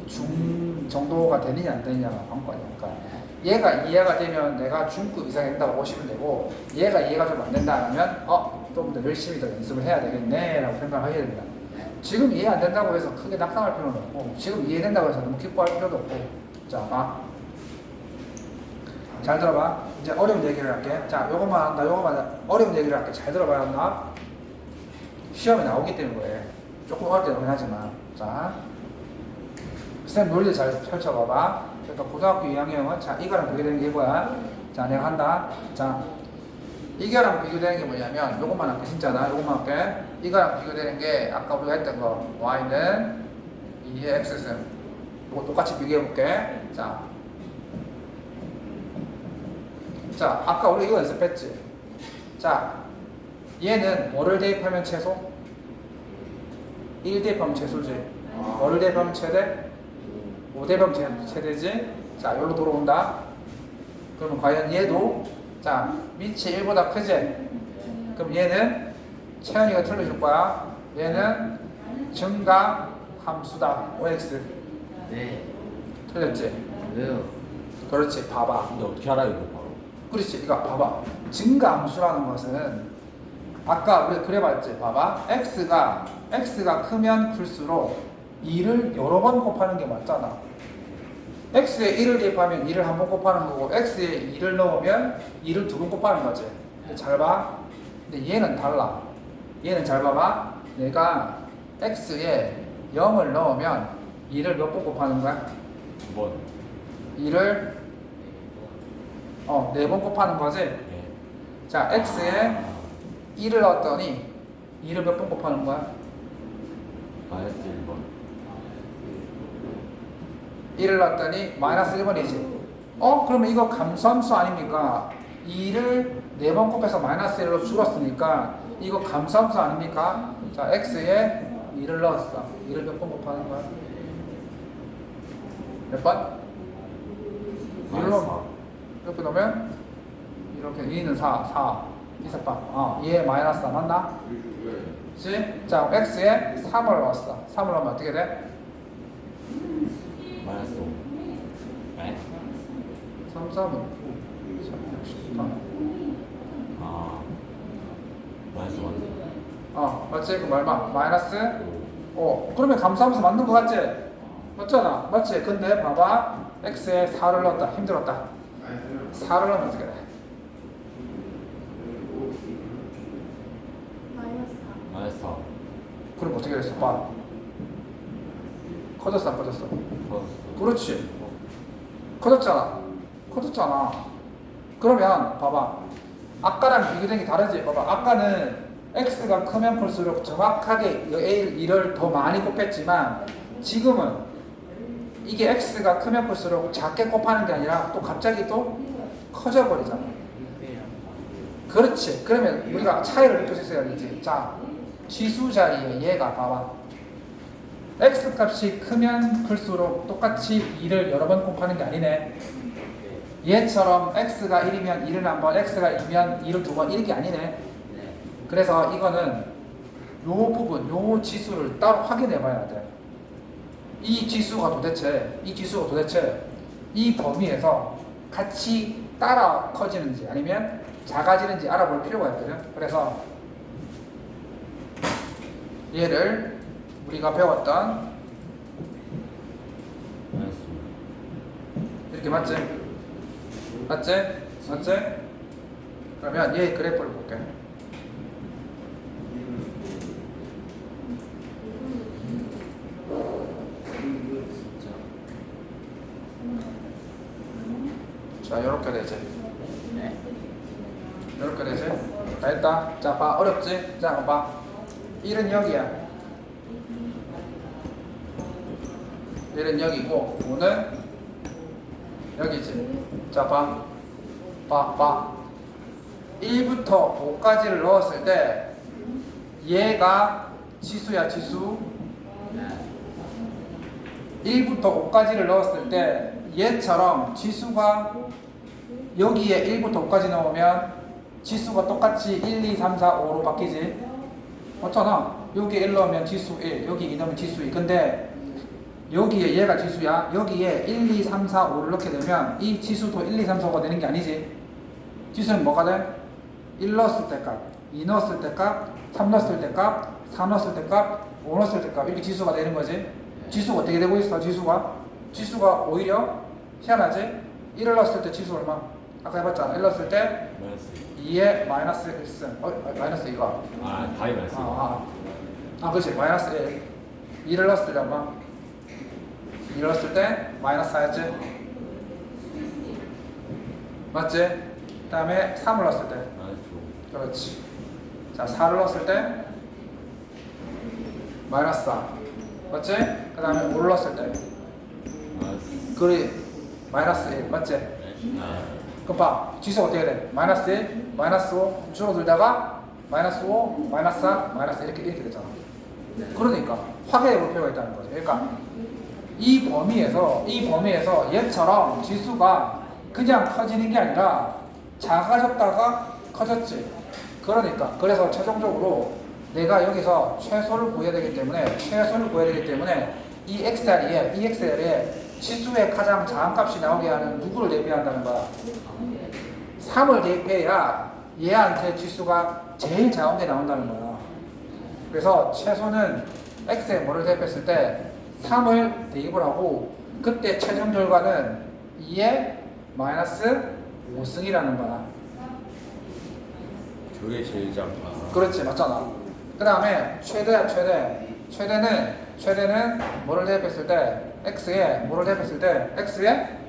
중 정도가 되느냐 안 되느냐가 관건이야. 그러니까 얘가 이해가 되면 내가 중급 이상 된다고 보시면 되고 얘가 이해가 좀 안 된다 하면 좀 더 열심히 더 연습을 해야 되겠네 라고 생각하셔야 됩니다. 지금 이해 안 된다고 해서 크게 낙상할 필요는 없고 지금 이해된다고 해서 너무 기뻐할 필요도 없고 자, 잘 들어봐. 이제 어려운 얘기를 할게. 자, 요것만 어려운 얘기를 할게. 잘 들어봐야 한다. 시험에 나오기 때문에 조금 어렵게 나오긴 하지만 자, 쌤 논리 잘 펼쳐봐봐. 그러니까 고등학교 2학년은 자, 이거랑 비교되는 게 이거야. 자, 내가 한다. 자, 이거랑 비교되는 게 뭐냐면 요것만 할게. 진짜다. 요것만 할게. 이거랑 비교되는 게 아까 우리가 했던 거 y는 2의 x승. 이거 똑같이 비교해볼게. 자, 아까 우리 이거 연습했지? 자, 얘는 뭐를 대입하면 최소? 1 대입하면 최소지. 뭐를 대입하면 최대? 5 대입하면 최대지? 자, 여기로 돌아온다. 그러면 과연 얘도 자, 밑이 1보다 크지? 그럼 얘는 채연이가 틀려줄 거야. 얘는 증가 함수다. OX. 네. 틀렸지? 왜요? 그렇지. 봐봐. 근데 어떻게 알아요, 이거 바로? 그렇지. 이거 봐봐. 증가 함수라는 것은 아까 우리 그래봤지. 봐봐. x가 크면 클수록 2를 여러 번 곱하는 게 맞잖아. x에 1을 대입하면 2를 한 번 곱하는 거고 x에 2를 넣으면 2를 두 번 곱하는 거지. 근데 잘 봐. 근데 얘는 달라. 얘는 잘 봐봐. 내가 x에 0을 넣으면 2를 몇 번 곱하는 거야? 2번. 2를 4번 곱하는 거지. 네. 자, x에 2를 넣었더니 2를 몇 번 곱하는 거야? 마이너스 1번. 1을 넣었더니 마이너스 1번이지. 그러면 이거 감소함수 아닙니까? 2를 4번 곱해서 마이너스 1로 줄었으니까 이거 감소함수 아닙니까? 자, x에 2를 넣었어. 2를 몇 번 곱하는 거야? 몇 번? 1을 넣으면 이렇게 넣으면 이렇게 2는 4 2번. 얘 마이너스 4 맞나? 그치? 자, x에 3을 넣었어. 3을 넣으면 어떻게 돼? 마이너스 5. 네? 3, 3은 360. 마이너스 1. 맞지? 그럼 얼마? 마이너스 5. 그러면 감소하면서 맞는 거 같지? 맞잖아. 맞지? 근데 봐봐. x에 4를 넣었다. 힘들었다. 4를 넣으면 어떻게 돼? 마이너스 4. 마이너스 4. 그럼 어떻게 됐어? 봐. 커졌어 안 커졌어? 커졌어. 그렇지. 커졌잖아. 커졌잖아. 그러면 봐봐. 아까랑 비교된 게 다르지? 봐봐. 아까는 x가 크면 클수록 정확하게 a를 더 많이 곱했지만 지금은 이게 x가 크면 클수록 작게 곱하는 게 아니라 또 갑자기 또 커져 버리잖아. 그렇지. 그러면 우리가 차이를 느낄 수 있어야 되지. 자, 지수 자리에 얘가 봐봐. x 값이 크면 클수록 똑같이 2를 여러 번 곱하는 게 아니네. 얘처럼 x가 1이면 1을 한 번, x가 2면 2를 두 번 이렇게 아니네. 그래서 이거는 요 부분, 요 지수를 따로 확인해 봐야 돼. 이 지수가 도대체 이 범위에서 같이 따라 커지는지 아니면 작아지는지 알아볼 필요가 있거든. 그래서 얘를 우리가 배웠던 마이너스. 이렇게 맞지? 맞지? 맞지? 그러면 얘 그래프를 볼게. 진짜. 자, 요렇게 되지. 네. 요렇게 되지? 다 했다. 자, 봐. 어렵지? 자, 봐. 1은 여기야. 1은 여기고 5는 여기지. 자, 봐. 봐. 1부터 5까지를 넣었을 때 얘가 지수야, 지수. 1부터 5까지를 넣었을 때 얘처럼 지수가 여기에 1부터 5까지 넣으면 지수가 똑같이 1, 2, 3, 4, 5로 바뀌지. 맞잖아. 여기에 1 넣으면 지수 1, 여기 2 넣으면 지수 2. 근데 여기에 얘가 지수야. 여기에 1, 2, 3, 4, 5를 넣게 되면 이 지수도 1, 2, 3, 4, 5가 되는 게 아니지. 지수는 뭐가 돼? 1 넣었을 때 값, 2 넣었을 때 값, 3 넣었을 때 값, 4 넣었을 때 값, 5 넣었을 때 값. 이렇게 지수가 되는 거지. 지수가 어떻게 되고 있어? 지수가 오히려 희한하지? 1을 넣었을 때 지수 얼마? 아까 해봤잖아. 1 넣었을 때 마이너스. 2에 마이너스 1승. 마이너스 이거. 아, 답이 마이너스. 그렇지. 마이너스 1. 2를 넣었을 때 얼마? 2를 넣었을 때 마이너스 4였지? 맞지? 그 다음에 3을 넣었을 때. 마이너스. 그렇지. 자, 4를 넣었을 때 마이너스 4. 맞지? 그 다음에 5를 넣었을 때 마이너스. 그래 마이너스 1. 맞지? 아, 그럼 봐. 지수가 어떻게 돼? 마이너스 1, 마이너스 5 줄어들다가 마이너스 5, 마이너스 4, 마이너스 이렇게 되잖아. 그러니까 확인해 볼 필요가 있다는 거지. 그러니까 이 범위에서 얘처럼 지수가 그냥 커지는 게 아니라 작아졌다가 커졌지. 그러니까 그래서 최종적으로 내가 여기서 최소를 구해야 되기 때문에 이 x자리에 지수의 가장 작은 값이 나오게 하는 누구를 대입한다는 거야? 3을 대입해야 얘한테 지수가 제일 작은 게 나온다는 거야. 그래서 최소는 x에 뭐를 대입했을 때 3을 대입을 하고 그때 최종 결과는 2의 마이너스 5승이라는 거야. 저게 제일 작다. 그렇지, 맞잖아. 그 다음에 최대야, 최대는 뭐를 대입했을 때 x에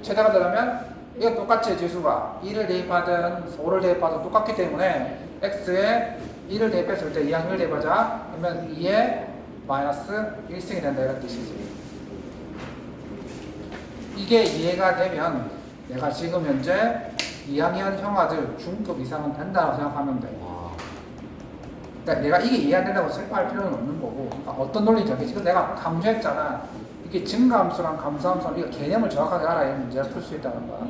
최대가 되려면 이거 똑같이 지수가 2를 대입하든 5를 대입하든 똑같기 때문에 x에 1을 대입했을 때 2항 1 대입하자. 그러면 2에 마이너스 1승이 된다 이런 뜻이지. 이게 이해가 되면 내가 지금 현재 2학년 형아들 중급 이상은 된다고 생각하면 돼. 와. 그러니까 내가 이게 이해 안 된다고 슬퍼할 필요는 없는 거고. 그러니까 어떤 논리인지 알겠지? 지금 내가 강조했잖아. 이게 증가함수랑 감소함수랑 이거 개념을 정확하게 알아야 문제를 풀 수 있다는 거야.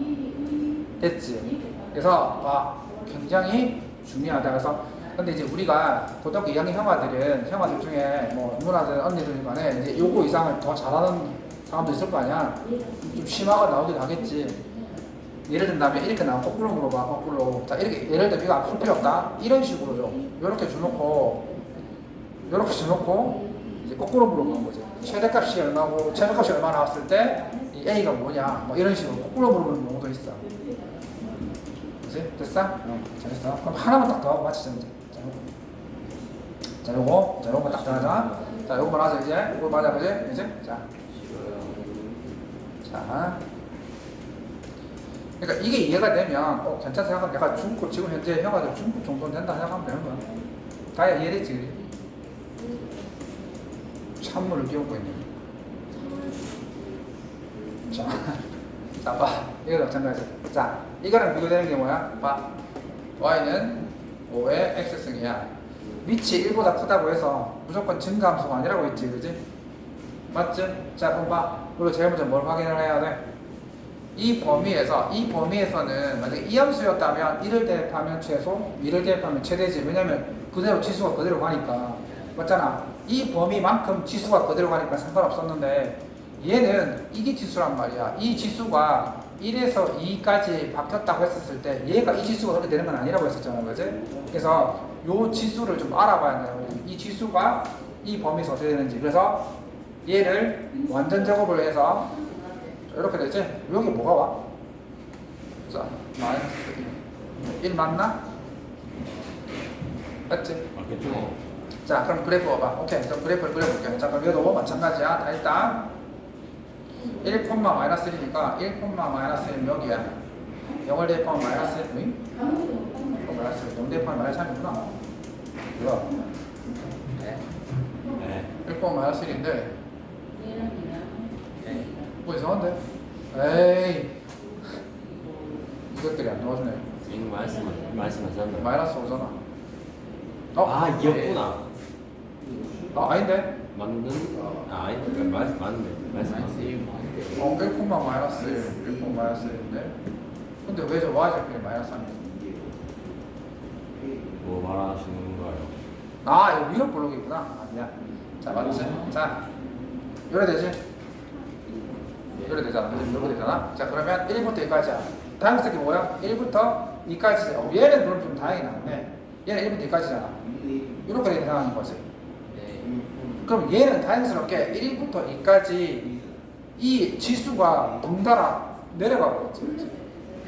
됐지? 그래서 굉장히 중요하다. 그래서 근데 이제 우리가 고등학교 2학년 형아들 중에 뭐 누나들 언니들 간에 이제 요거 이상을 더 잘하는 사람도 있을 거 아니야. 좀 심화가 나오기도 하겠지. 예를 든다면 이렇게 나오면 거꾸로 물어봐. 거꾸로. 자, 이렇게 예를 들면 이거 앞으로 필요 없다. 이런 식으로 좀 요렇게 주놓고 이제 거꾸로 물어보는 거지. 최대값이 얼마고 최소값이 얼마 나왔을 때 이 A가 뭐냐 뭐 이런 식으로 거꾸로 물어보는 경우도 있어. 그치? 됐어? 잘했어. 그럼 하나만 딱 더 하고 마치자 이제. 자, 요거 딱 더 하자. 자, 요거만 하자 이제. 요거 맞아, 그지? 이제 자. 자, 그러니까 이게 이해가 되면 괜찮다 생각하면 내가 중급 지금 현재 형아들 중급 정도는 된다 생각하면 되는 거야. 다 이해됐지? 찬물을 끼우고 있네. 자, 자, 봐. 이거 마찬가지. 자, 이거랑 비교되는 게 뭐야? 봐. y는 5의 x승이야. 밑이 1보다 크다고 해서 무조건 증가함수가 아니라고 했지, 그지? 맞지? 자, 그럼 봐. 그리고 제일 먼저 뭘 확인을 해야 돼? 이 범위에서는 만약에 이 함수였다면 1을 대입하면 최소, 2를 대입하면 최대지. 왜냐면 그대로 지수가 그대로 가니까. 맞잖아. 이 범위만큼 지수가 그대로 가니까 상관없었는데 얘는 이게 지수란 말이야. 이 지수가 1에서 2까지 바뀌었다고 했었을 때 얘가 이 지수가 그렇게 되는 건 아니라고 했었잖아, 그지? 그래서 요 지수를 좀 알아봐야 돼요. 이 지수가 이 범위에서 어떻게 되는지. 그래서 얘를 완전 제곱을 해서 이렇게 되지? 여기 뭐가 와? 자, 마이너스 1 맞나? 맞지? 맞겠죠? 자, 그럼 그래프 봐봐. 오케이, 그럼 그래프를 그려볼게. 자, 그럼 얘도 마찬가지야. 다 일단 1, 마이너스 1이니까 1, 마이너스 1은 여기야. 0을 대입하면 마이너스 1, 마이너스 1, 0 대입하면 마이너스 3이구나. 뭐야? 네. 1, 마이너스 1인데 뭐 이상한데? 에이, 이것들이 안 도와주네. 선생님 말씀하셨나요? 마이너스 5잖아. 아, 이었구나. 아닌데? 맞는? 아닌데. 맞는데. 말씀하세요. 1, 마이너스 1, 1, 마이너스 1인데? 근데 왜 저 y절편이 마이너스 3이야? 뭐 말하시는 건가요? 아, 이거 위로 블록이구나. 아, 미안. 자, 맞지? 자, 요래 되지? 요래 되잖아. 요래 되잖아. 자, 그러면 1부터 2까지야. 다음 새끼 뭐야? 1부터 2까지. 얘는 그럼 좀 다행히 나네. 얘는 1부터 2까지잖아. 이렇게 계산하는 거지. 그럼 얘는 다행스럽게 1부터 2까지 이 지수가 덩달아 내려가고 있지.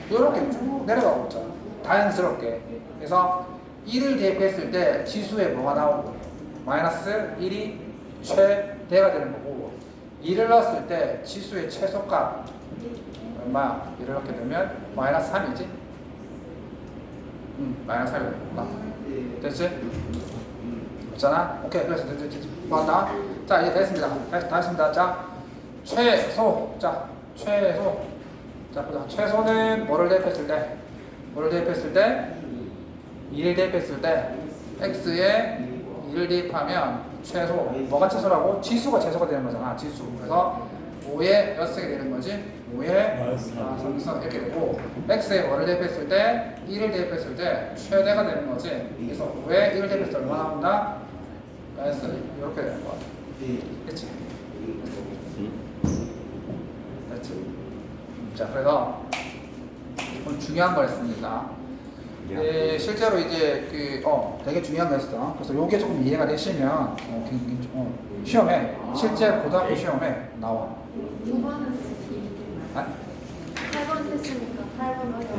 이렇게 쭉 내려가고 있잖아. 다행스럽게. 그래서 1을 대입했을 때 지수에 뭐가 나오고 마이너스 1이 최대가 되는 거고 2를 넣었을 때 지수의 최소값 얼마? 1을 넣게 되면 마이너스 3이지? 마이너스 3이 되는구나. 됐지? 됐잖아? 오케이, 그래서 됐지. 맞다. 자, 이제 됐습니다. 다 했습니다. 자, 최소. 자, 최소. 자, 보자. 최소는 뭐를 대입했을 때? 2를 대입했을 때 x에 2를 대입하면 최소. 뭐가 최소라고? 지수가 최소가 되는 거잖아. 지수. 그래서 5에 몇 세게 되는 거지? 5에 3성 이렇게 되고 x에 뭐를 대입했을 때? 1을 대입했을 때 최대가 되는 거지. 그래서 5에 1을 대입했을 때 얼마 나온다? 마이너스 이렇게 되는 거야. 그치? 됐지? 자, 그래서 오늘 중요한 걸 했습니다. 실제로 이제 되게 중요한 거였어. 그래서 요게 조금 이해가 되시면 시험에 실제 고등학교 시험에 나와. 2번은 아? 8번 했으니까 8번